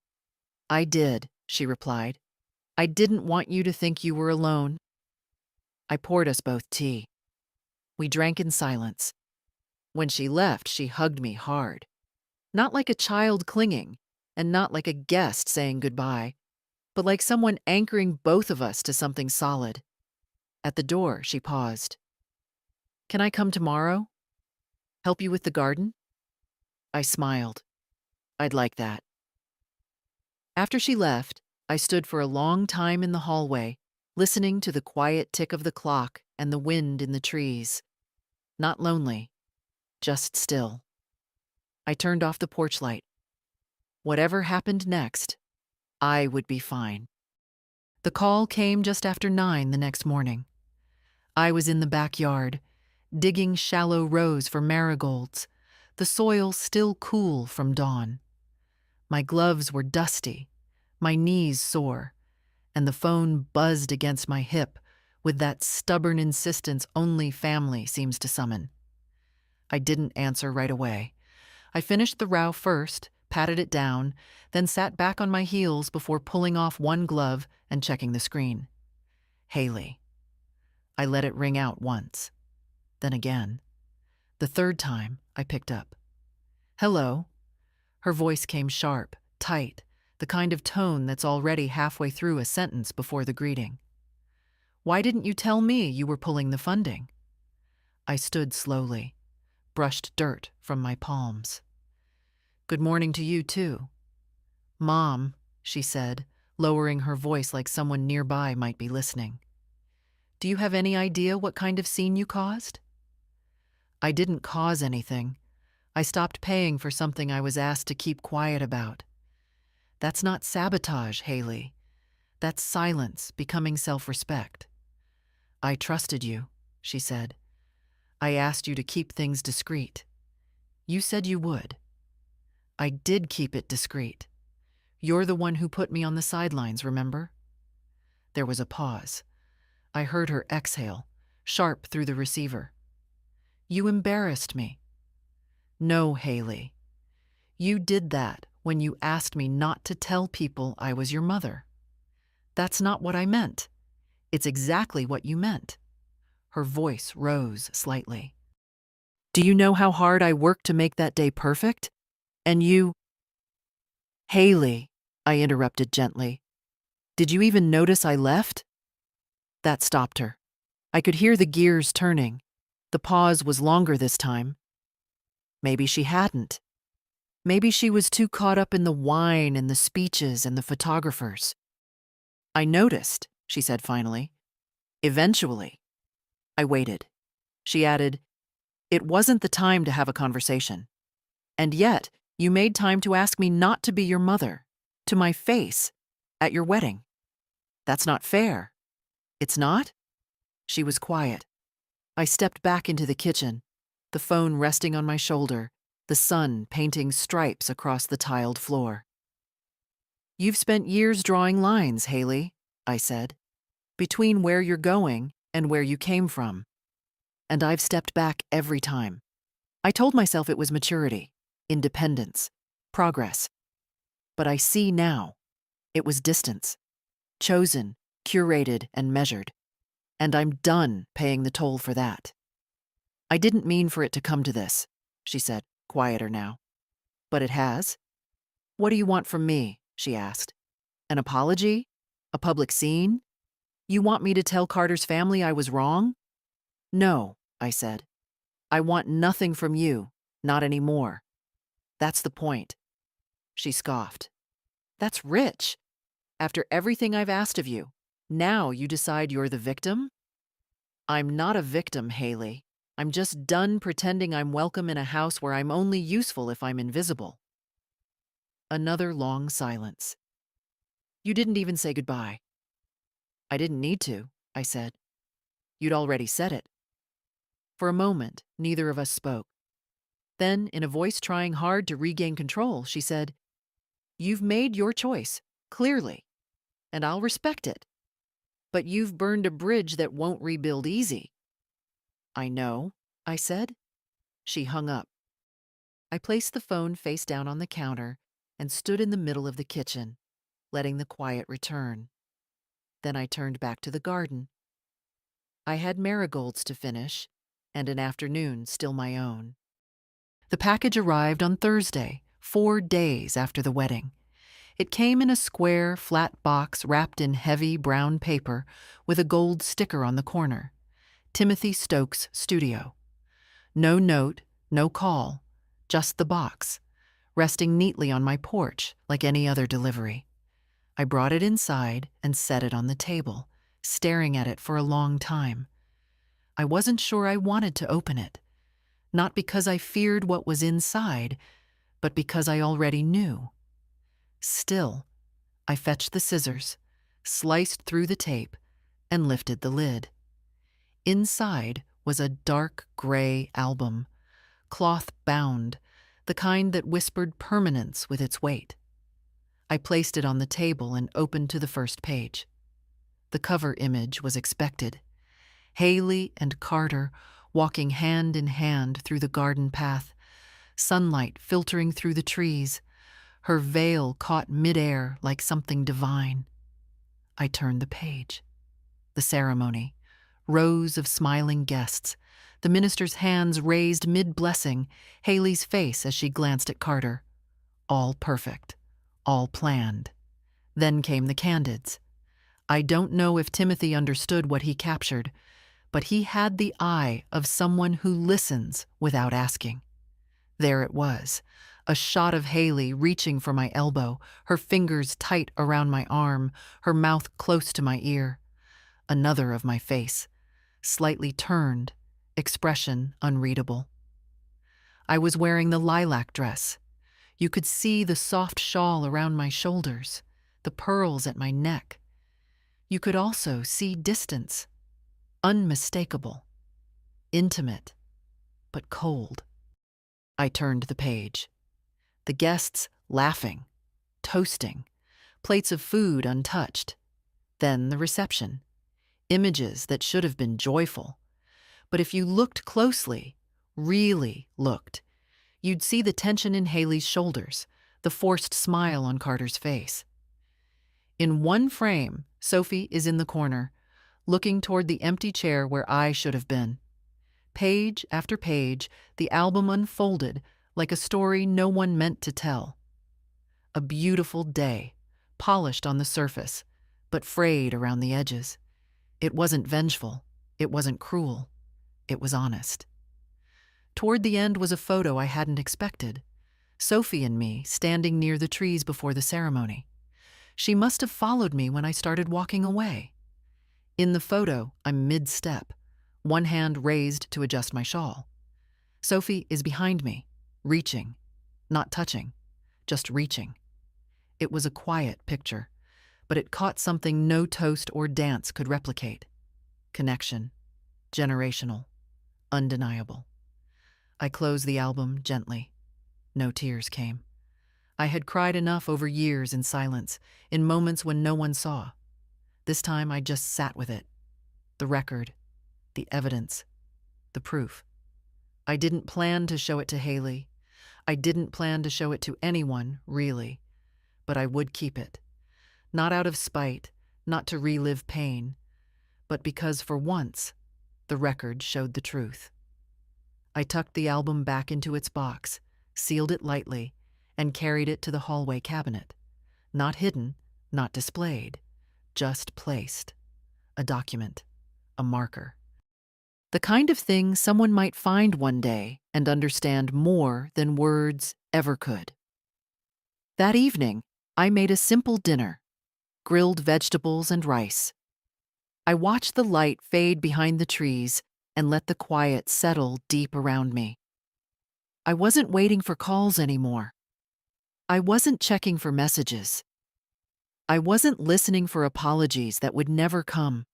Speaker 1: "I did," she replied. "I didn't want you to think you were alone." I poured us both tea. We drank in silence. When she left, she hugged me hard. Not like a child clinging, and not like a guest saying goodbye, but like someone anchoring both of us to something solid. At the door, she paused. "Can I come tomorrow? Help you with the garden?" I smiled. "I'd like that." After she left, I stood for a long time in the hallway, listening to the quiet tick of the clock and the wind in the trees. Not lonely, just still. I turned off the porch light. Whatever happened next, I would be fine. The call came just after 9 the next morning. I was in the backyard, digging shallow rows for marigolds, the soil still cool from dawn. My gloves were dusty, my knees sore, and the phone buzzed against my hip with that stubborn insistence only family seems to summon. I didn't answer right away. I finished the row first, patted it down, then sat back on my heels before pulling off one glove and checking the screen. Haley. I let it ring out once, then again. The third time, I picked up. "Hello." Her voice came sharp, tight, the kind of tone that's already halfway through a sentence before the greeting. "Why didn't you tell me you were pulling the funding?" I stood slowly, brushed dirt from my palms. "Good morning to you, too." "Mom," she said, lowering her voice like someone nearby might be listening. "Do you have any idea what kind of scene you caused?" I didn't cause anything. I stopped paying for something I was asked to keep quiet about. That's not sabotage, Haley. That's silence becoming self-respect. "I trusted you," she said. "I asked you to keep things discreet. You said you would. I did keep it discreet. You're the one who put me on the sidelines, remember?" There was a pause. I heard her exhale, sharp through the receiver. "You embarrassed me." "No, Haley. You did that when you asked me not to tell people I was your mother." "That's not what I meant." "It's exactly what you meant." Her voice rose slightly. "Do you know how hard I worked to make that day perfect? And you—" "Haley," I interrupted gently. "Did you even notice I left?" That stopped her. I could hear the gears turning. The pause was longer this time. Maybe she hadn't. Maybe she was too caught up in the wine and the speeches and the photographers. "I noticed," she said finally. "Eventually." I waited. She added, "It wasn't the time to have a conversation. And yet, you made time to ask me not to be your mother, to my face, at your wedding. That's not fair." It's not? She was quiet. I stepped back into the kitchen, the phone resting on my shoulder, the sun painting stripes across the tiled floor. You've spent years drawing lines, Haley, I said, between where you're going and where you came from. And I've stepped back every time. I told myself it was maturity, independence, progress. But I see now. It was distance. Chosen, curated, and measured. And I'm done paying the toll for that. I didn't mean for it to come to this, she said, quieter now. But it has. What do you want from me? She asked. An apology? A public scene? You want me to tell Carter's family I was wrong? No, I said. I want nothing from you, not anymore. That's the point. She scoffed. That's rich. After everything I've asked of you, now you decide you're the victim? I'm not a victim, Haley. I'm just done pretending I'm welcome in a house where I'm only useful if I'm invisible. Another long silence. You didn't even say goodbye. I didn't need to, I said. You'd already said it. For a moment, neither of us spoke. Then, in a voice trying hard to regain control, she said, You've made your choice, clearly, and I'll respect it. But you've burned a bridge that won't rebuild easy. I know, I said. She hung up. I placed the phone face down on the counter and stood in the middle of the kitchen, letting the quiet return. Then I turned back to the garden. I had marigolds to finish, and an afternoon still my own. The package arrived on Thursday, 4 days after the wedding. It came in a square, flat box wrapped in heavy brown paper with a gold sticker on the corner. Timothy Stokes Studio. No note, no call, just the box, resting neatly on my porch like any other delivery. I brought it inside and set it on the table, staring at it for a long time. I wasn't sure I wanted to open it, not because I feared what was inside, but because I already knew. Still, I fetched the scissors, sliced through the tape, and lifted the lid. Inside was a dark gray album, cloth-bound, the kind that whispered permanence with its weight. I placed it on the table and opened to the first page. The cover image was expected. Haley and Carter walking hand in hand through the garden path, sunlight filtering through the trees, her veil caught midair like something divine. I turned the page. The ceremony, rows of smiling guests, the minister's hands raised mid-blessing, Haley's face as she glanced at Carter. All perfect, all planned. Then came the candids. I don't know if Timothy understood what he captured, but he had the eye of someone who listens without asking. There it was, a shot of Haley reaching for my elbow, her fingers tight around my arm, her mouth close to my ear. Another of my face, slightly turned, expression unreadable. I was wearing the lilac dress. You could see the soft shawl around my shoulders, the pearls at my neck. You could also see distance, unmistakable, intimate, but cold. I turned the page. The guests laughing, toasting, plates of food untouched. Then the reception. Images that should have been joyful. But if you looked closely, really looked, you'd see the tension in Haley's shoulders, the forced smile on Carter's face. In one frame, Sophie is in the corner, looking toward the empty chair where I should have been. Page after page, the album unfolded like a story no one meant to tell. A beautiful day, polished on the surface, but frayed around the edges. It wasn't vengeful. It wasn't cruel. It was honest. Toward the end was a photo I hadn't expected. Sophie and me standing near the trees before the ceremony. She must have followed me when I started walking away. In the photo, I'm mid-step, one hand raised to adjust my shawl. Sophie is behind me, reaching, not touching, just reaching. It was a quiet picture, but it caught something no toast or dance could replicate. Connection. Generational. Undeniable. I closed the album gently. No tears came. I had cried enough over years in silence, in moments when no one saw. This time I just sat with it. The record, the evidence, the proof. I didn't plan to show it to Haley. I didn't plan to show it to anyone, really. But I would keep it. Not out of spite, not to relive pain, but because for once, the record showed the truth. I tucked the album back into its box, sealed it lightly, and carried it to the hallway cabinet. Not hidden, not displayed, just placed. A document, a marker. The kind of thing someone might find one day and understand more than words ever could. That evening, I made a simple dinner, grilled vegetables and rice. I watched the light fade behind the trees and let the quiet settle deep around me. I wasn't waiting for calls anymore. I wasn't checking for messages. I wasn't listening for apologies that would never come.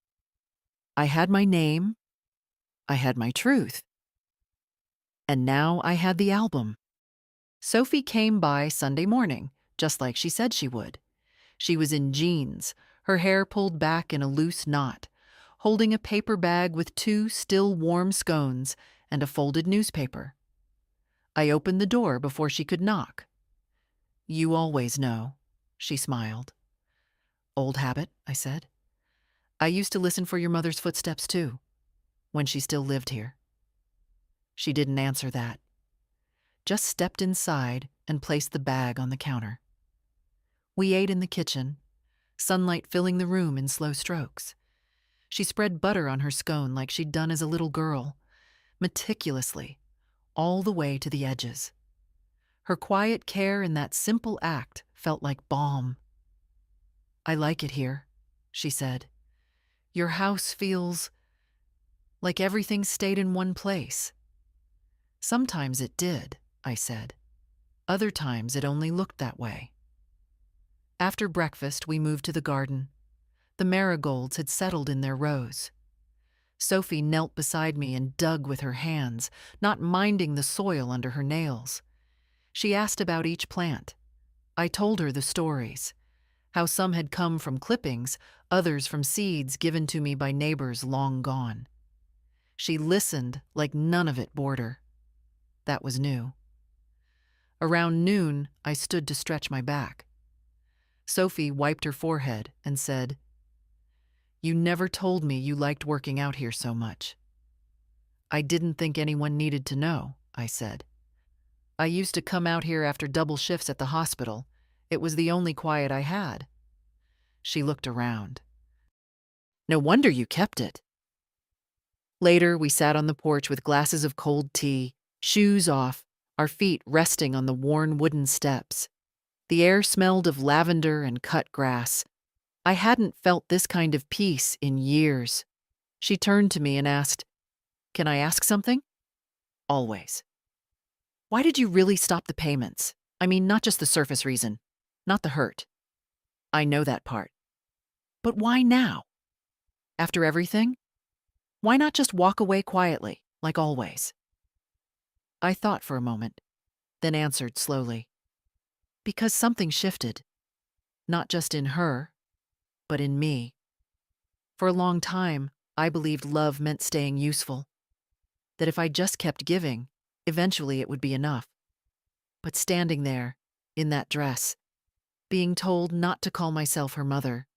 Speaker 1: I had my name. I had my truth. And now I had the album. Sophie came by Sunday morning, just like she said she would. She was in jeans, her hair pulled back in a loose knot, holding a paper bag with 2 still warm scones and a folded newspaper. I opened the door before she could knock. "You always know," she smiled. "Old habit," I said. "I used to listen for your mother's footsteps too, when she still lived here." She didn't answer that, just stepped inside and placed the bag on the counter. We ate in the kitchen, sunlight filling the room in slow strokes. She spread butter on her scone like she'd done as a little girl, meticulously, all the way to the edges. Her quiet care in that simple act felt like balm. "I like it here," she said. "Your house feels like everything stayed in one place." "Sometimes it did," I said. "Other times it only looked that way." After breakfast, we moved to the garden. The marigolds had settled in their rows. Sophie knelt beside me and dug with her hands, not minding the soil under her nails. She asked about each plant. I told her the stories, how some had come from clippings, others from seeds given to me by neighbors long gone. She listened like none of it bored her. That was new. Around noon, I stood to stretch my back. Sophie wiped her forehead and said, "You never told me you liked working out here so much." "I didn't think anyone needed to know," I said. "I used to come out here after double shifts at the hospital. It was the only quiet I had." She looked around. "No wonder you kept it." Later, we sat on the porch with glasses of cold tea, shoes off, our feet resting on the worn wooden steps. The air smelled of lavender and cut grass. I hadn't felt this kind of peace in years. She turned to me and asked, "Can I ask something?" "Always." "Why did you really stop the payments? I mean, not just the surface reason, not the hurt." "I know that part. But why now? After everything? Why not just walk away quietly, like always?" I thought for a moment, then answered slowly. "Because something shifted. Not just in her, but in me. For a long time, I believed love meant staying useful. That if I just kept giving, eventually it would be enough. But standing there, in that dress, being told not to call myself her mother,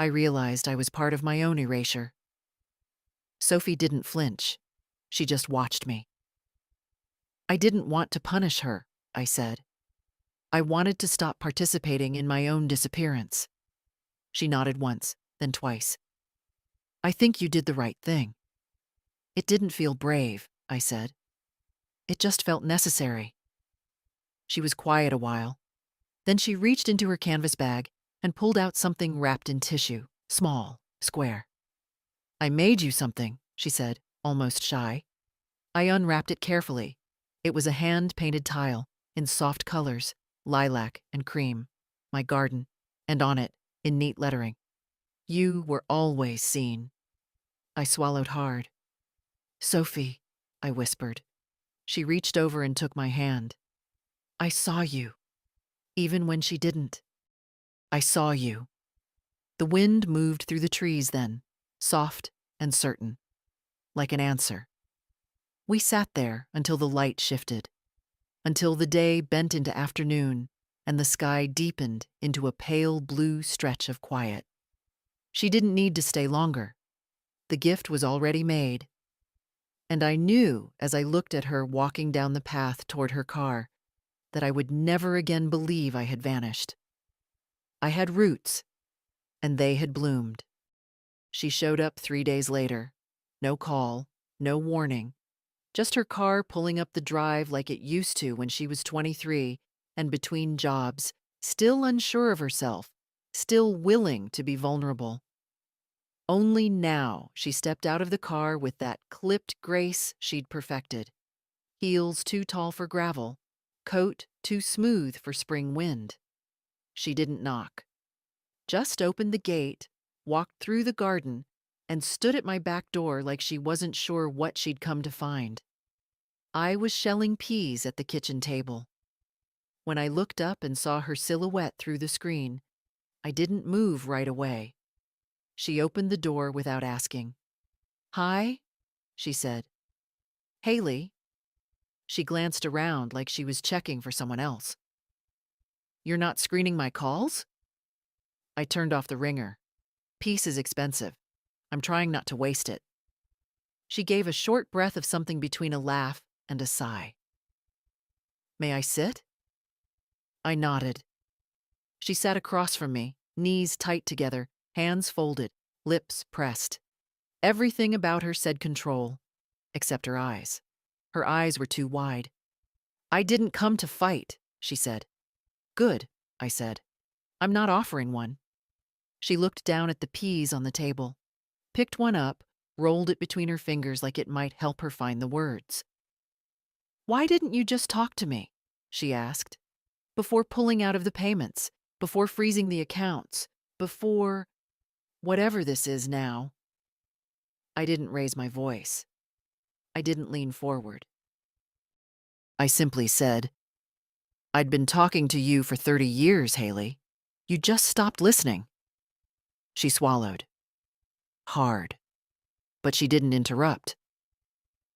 Speaker 1: I realized I was part of my own erasure. Sophie didn't flinch. She just watched me. "I didn't want to punish her," I said. "I wanted to stop participating in my own disappearance." She nodded once, then twice. "I think you did the right thing." "It didn't feel brave," I said. "It just felt necessary." She was quiet a while. Then she reached into her canvas bag and pulled out something wrapped in tissue, small, square. "I made you something," she said, almost shy. I unwrapped it carefully. It was a hand-painted tile in soft colors, lilac and cream, my garden, and on it, in neat lettering. You were always seen. I swallowed hard. Sophie, I whispered. She reached over and took my hand. I saw you, even when she didn't. I saw you. The wind moved through the trees then, soft and certain, like an answer. We sat there until the light shifted, until the day bent into afternoon and the sky deepened into a pale blue stretch of quiet. She didn't need to stay longer. The gift was already made. And I knew, as I looked at her walking down the path toward her car, that I would never again believe I had vanished. I had roots, and they had bloomed. She showed up 3 days later. No call, no warning. Just her car pulling up the drive like it used to when she was 23 and between jobs, still unsure of herself, still willing to be vulnerable. Only now she stepped out of the car with that clipped grace she'd perfected. Heels too tall for gravel, coat too smooth for spring wind. She didn't knock. Just opened the gate, walked through the garden, and stood at my back door like she wasn't sure what she'd come to find. I was shelling peas at the kitchen table. When I looked up and saw her silhouette through the screen, I didn't move right away. She opened the door without asking. Hi, she said. Haley. She glanced around like she was checking for someone else. You're not screening my calls? I turned off the ringer. Peace is expensive. I'm trying not to waste it. She gave a short breath of something between a laugh and a sigh. May I sit? I nodded. She sat across from me, knees tight together, hands folded, lips pressed. Everything about her said control, except her eyes. Her eyes were too wide. I didn't come to fight, she said. Good, I said. I'm not offering one. She looked down at the peas on the table, picked one up, rolled it between her fingers like it might help her find the words. Why didn't you just talk to me? She asked. Before pulling out of the payments, before freezing the accounts, before whatever this is now. I didn't raise my voice. I didn't lean forward. I simply said, I'd been talking to you for 30 years, Haley. You just stopped listening. She swallowed. Hard. But she didn't interrupt.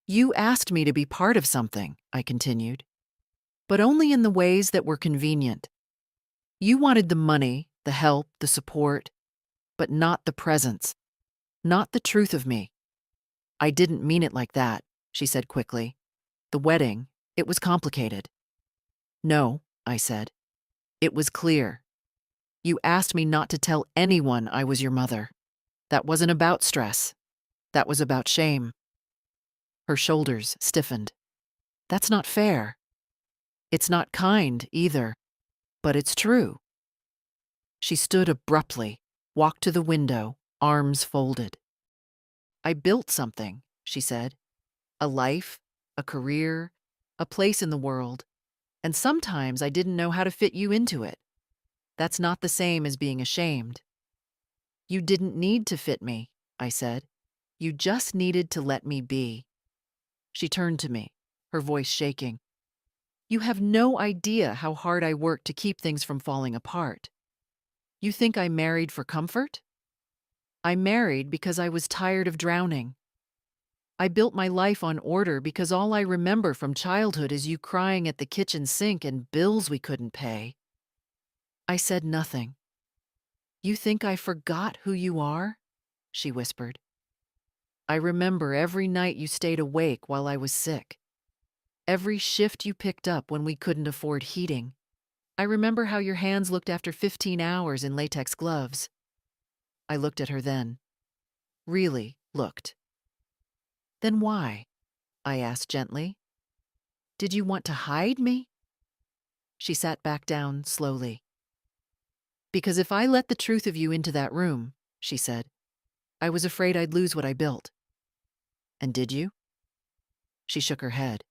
Speaker 1: You asked me to be part of something, I continued, but only in the ways that were convenient. You wanted the money, the help, the support, but not the presence, not the truth of me. I didn't mean it like that, she said quickly. The wedding, it was complicated. No, I said. It was clear. You asked me not to tell anyone I was your mother. That wasn't about stress. That was about shame. Her shoulders stiffened. That's not fair. It's not kind either, but it's true. She stood abruptly, walked to the window, arms folded. I built something, she said. A life, a career, a place in the world, and sometimes I didn't know how to fit you into it. That's not the same as being ashamed. You didn't need to fit me, I said. You just needed to let me be. She turned to me, her voice shaking. You have no idea how hard I worked to keep things from falling apart. You think I married for comfort? I married because I was tired of drowning. I built my life on order because all I remember from childhood is you crying at the kitchen sink and bills we couldn't pay. I said nothing. You think I forgot who you are? She whispered. I remember every night you stayed awake while I was sick. Every shift you picked up when we couldn't afford heating. I remember how your hands looked after 15 hours in latex gloves. I looked at her then. Really looked. Then why? I asked gently. Did you want to hide me? She sat back down slowly. Because if I let the truth of you into that room, she said, I was afraid I'd lose what I built. And did you? She shook her head.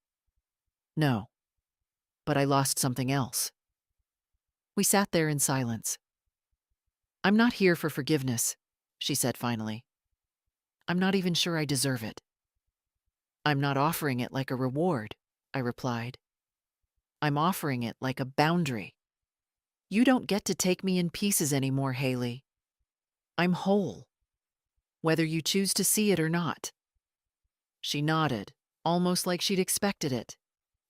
Speaker 1: No, but I lost something else. We sat there in silence. I'm not here for forgiveness, she said finally. I'm not even sure I deserve it. I'm not offering it like a reward, I replied. I'm offering it like a boundary. You don't get to take me in pieces anymore, Haley. I'm whole, whether you choose to see it or not. She nodded, almost like she'd expected it,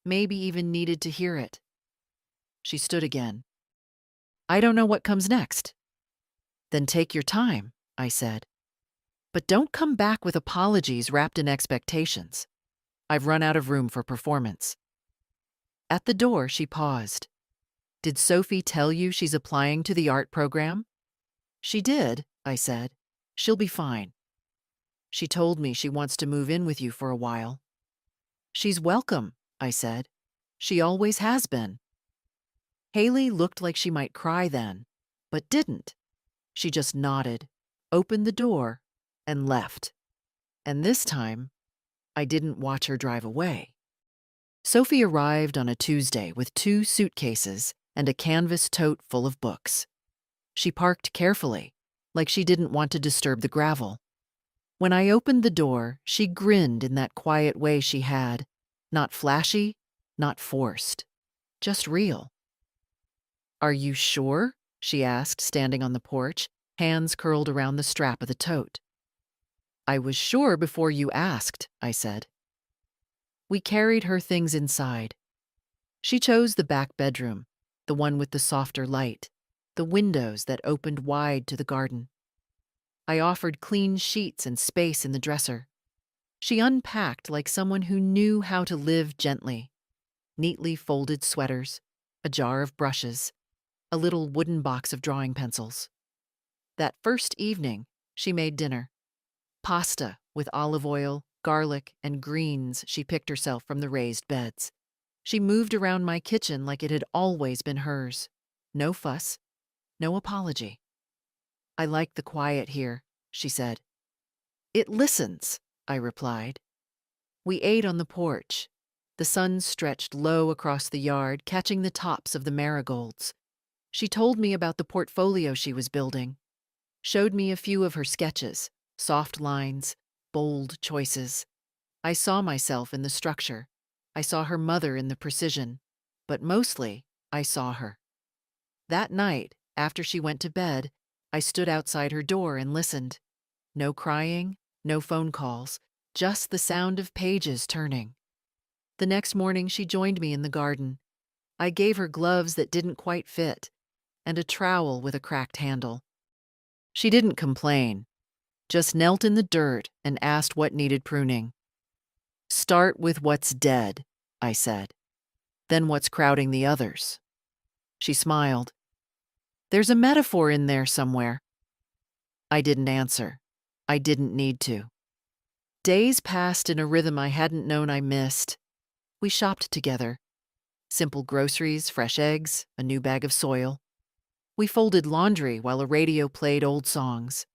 Speaker 1: maybe even needed to hear it. She stood again. I don't know what comes next. Then take your time, I said. But don't come back with apologies wrapped in expectations. I've run out of room for performance. At the door, she paused. Did Sophie tell you she's applying to the art program? She did, I said. She'll be fine. She told me she wants to move in with you for a while. She's welcome, I said. She always has been. Haley looked like she might cry then, but didn't. She just nodded, opened the door, and left. And this time, I didn't watch her drive away. Sophie arrived on a Tuesday with 2 suitcases and a canvas tote full of books. She parked carefully, like she didn't want to disturb the gravel. When I opened the door, she grinned in that quiet way she had, not flashy, not forced, just real. Are you sure? She asked, standing on the porch, hands curled around the strap of the tote. I was sure before you asked, I said. We carried her things inside. She chose the back bedroom, the one with the softer light, the windows that opened wide to the garden. I offered clean sheets and space in the dresser. She unpacked like someone who knew how to live gently. Neatly folded sweaters, a jar of brushes, a little wooden box of drawing pencils. That first evening, she made dinner. Pasta with olive oil, garlic, and greens she picked herself from the raised beds. She moved around my kitchen like it had always been hers. No fuss, no apology. I like the quiet here, she said. It listens, I replied. We ate on the porch. The sun stretched low across the yard, catching the tops of the marigolds. She told me about the portfolio she was building, showed me a few of her sketches, soft lines, bold choices. I saw myself in the structure. I saw her mother in the precision, but mostly I saw her. That night, after she went to bed, I stood outside her door and listened. No crying, no phone calls, just the sound of pages turning. The next morning, she joined me in the garden. I gave her gloves that didn't quite fit and a trowel with a cracked handle. She didn't complain, just knelt in the dirt and asked what needed pruning. Start with what's dead, I said. Then what's crowding the others. She smiled. There's a metaphor in there somewhere. I didn't answer. I didn't need to. Days passed in a rhythm I hadn't known I missed. We shopped together. Simple groceries, fresh eggs, a new bag of soil. We folded laundry while a radio played old songs.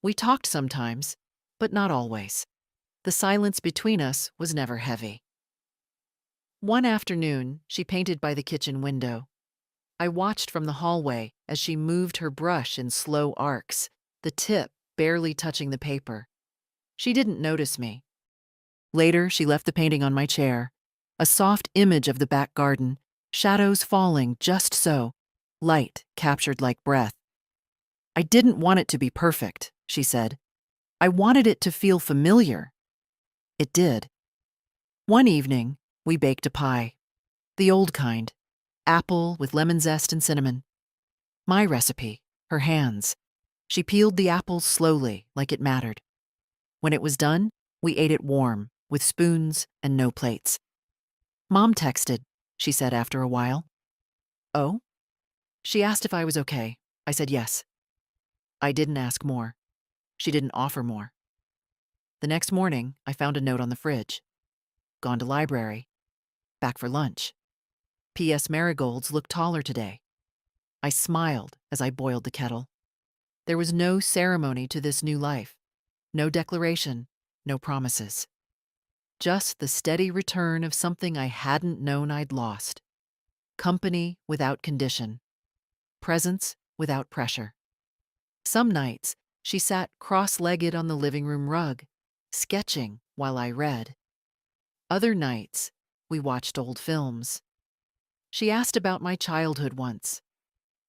Speaker 1: We talked sometimes, but not always. The silence between us was never heavy. One afternoon, she painted by the kitchen window. I watched from the hallway as she moved her brush in slow arcs, the tip barely touching the paper. She didn't notice me. Later, she left the painting on my chair, a soft image of the back garden, shadows falling just so, light captured like breath. I didn't want it to be perfect, she said. I wanted it to feel familiar. It did. One evening, we baked a pie. The old kind. Apple with lemon zest and cinnamon. My recipe, her hands. She peeled the apples slowly, like it mattered. When it was done, we ate it warm, with spoons and no plates. Mom texted, she said after a while. Oh? She asked if I was okay. I said yes. I didn't ask more. She didn't offer more. The next morning, I found a note on the fridge. Gone to library. Back for lunch. P.S. Marigolds look taller today. I smiled as I boiled the kettle. There was no ceremony to this new life. No declaration, no promises. Just the steady return of something I hadn't known I'd lost. Company without condition. Presence without pressure. Some nights, she sat cross-legged on the living room rug, sketching while I read. Other nights, we watched old films. She asked about my childhood once.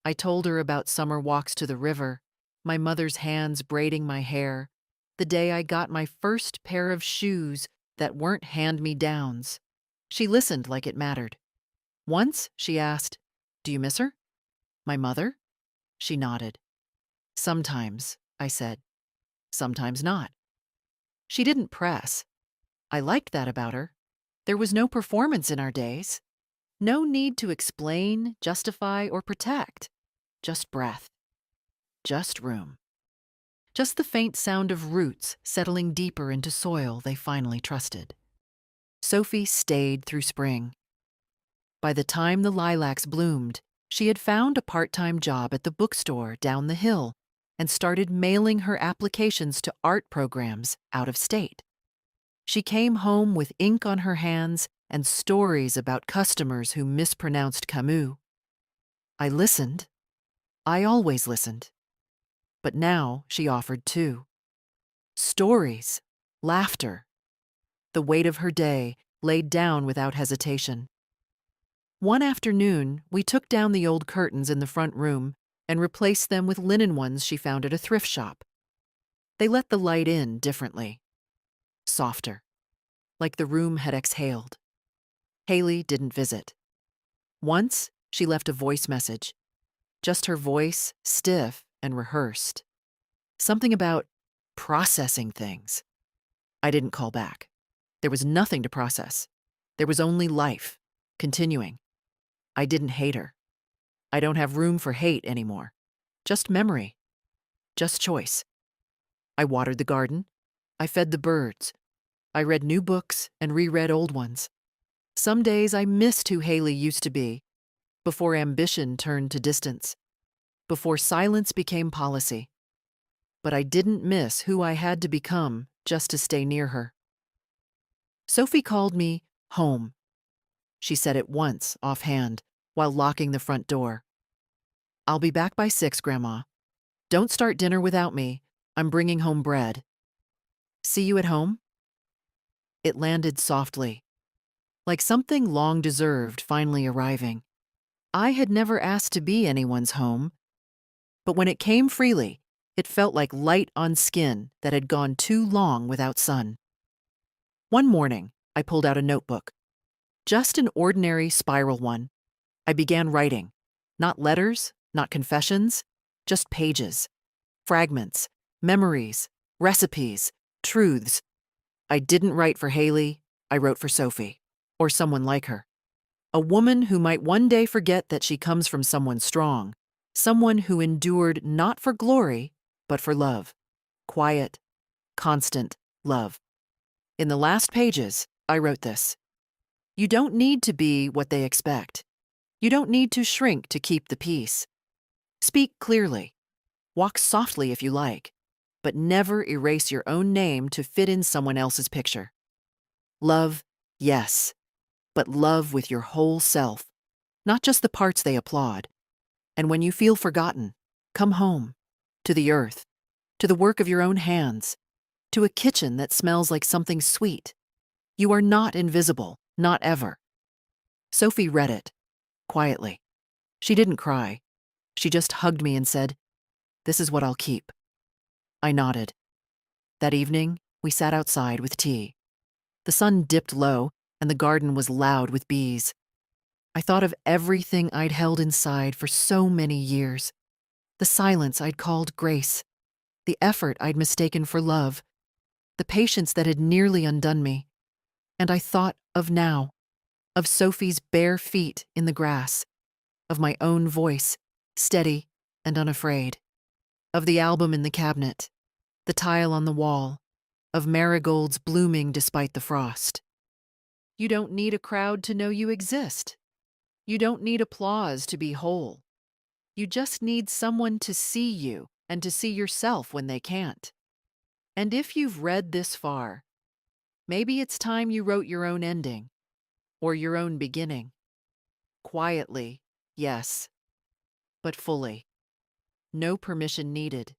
Speaker 1: I told her about summer walks to the river, my mother's hands braiding my hair, the day I got my first pair of shoes that weren't hand-me-downs. She listened like it mattered. Once, she asked, "Do you miss her?" "My mother?" She nodded. "Sometimes," I said. "Sometimes not." She didn't press. I liked that about her. There was no performance in our days. No need to explain, justify, or protect. Just breath. Just room. Just the faint sound of roots settling deeper into soil they finally trusted. Sophie stayed through spring. By the time the lilacs bloomed, she had found a part-time job at the bookstore down the hill and started mailing her applications to art programs out of state. She came home with ink on her hands and stories about customers who mispronounced Camus. I listened. I always listened. But now she offered too. Stories, laughter, the weight of her day laid down without hesitation. One afternoon, we took down the old curtains in the front room and replaced them with linen ones she found at a thrift shop. They let the light in differently, softer, like the room had exhaled. Haley didn't visit. Once, she left a voice message. Just her voice, stiff and rehearsed. Something about processing things. I didn't call back. There was nothing to process. There was only life, continuing. I didn't hate her. I don't have room for hate anymore. Just memory. Just choice. I watered the garden. I fed the birds. I read new books and reread old ones. Some days I missed who Haley used to be, before ambition turned to distance, before silence became policy. But I didn't miss who I had to become just to stay near her. Sophie called me home. She said it once, offhand, while locking the front door. "I'll be back by 6, Grandma. Don't start dinner without me. I'm bringing home bread. See you at home?" It landed softly, like something long deserved finally arriving. I had never asked to be anyone's home, but when it came freely, it felt like light on skin that had gone too long without sun. One morning, I pulled out a notebook. Just an ordinary spiral one. I began writing. Not letters, not confessions, just pages. Fragments, memories, recipes, truths. I didn't write for Haley, I wrote for Sophie, or someone like her. A woman who might one day forget that she comes from someone strong, someone who endured not for glory, but for love. Quiet, constant love. In the last pages, I wrote this. You don't need to be what they expect. You don't need to shrink to keep the peace. Speak clearly. Walk softly if you like, but never erase your own name to fit in someone else's picture. Love, yes, but love with your whole self, not just the parts they applaud. And when you feel forgotten, come home, to the earth, to the work of your own hands, to a kitchen that smells like something sweet. You are not invisible, not ever. Sophie read it, quietly. She didn't cry. She just hugged me and said, "This is what I'll keep." I nodded. That evening, we sat outside with tea. The sun dipped low, and the garden was loud with bees. I thought of everything I'd held inside for so many years. The silence I'd called grace. The effort I'd mistaken for love. The patience that had nearly undone me. And I thought of now. Of Sophie's bare feet in the grass. Of my own voice, steady and unafraid. Of the album in the cabinet. The tile on the wall. Of marigolds blooming despite the frost. You don't need a crowd to know you exist. You don't need applause to be whole. You just need someone to see you and to see yourself when they can't. And if you've read this far, maybe it's time you wrote your own ending, or your own beginning. Quietly, yes, but fully. No permission needed.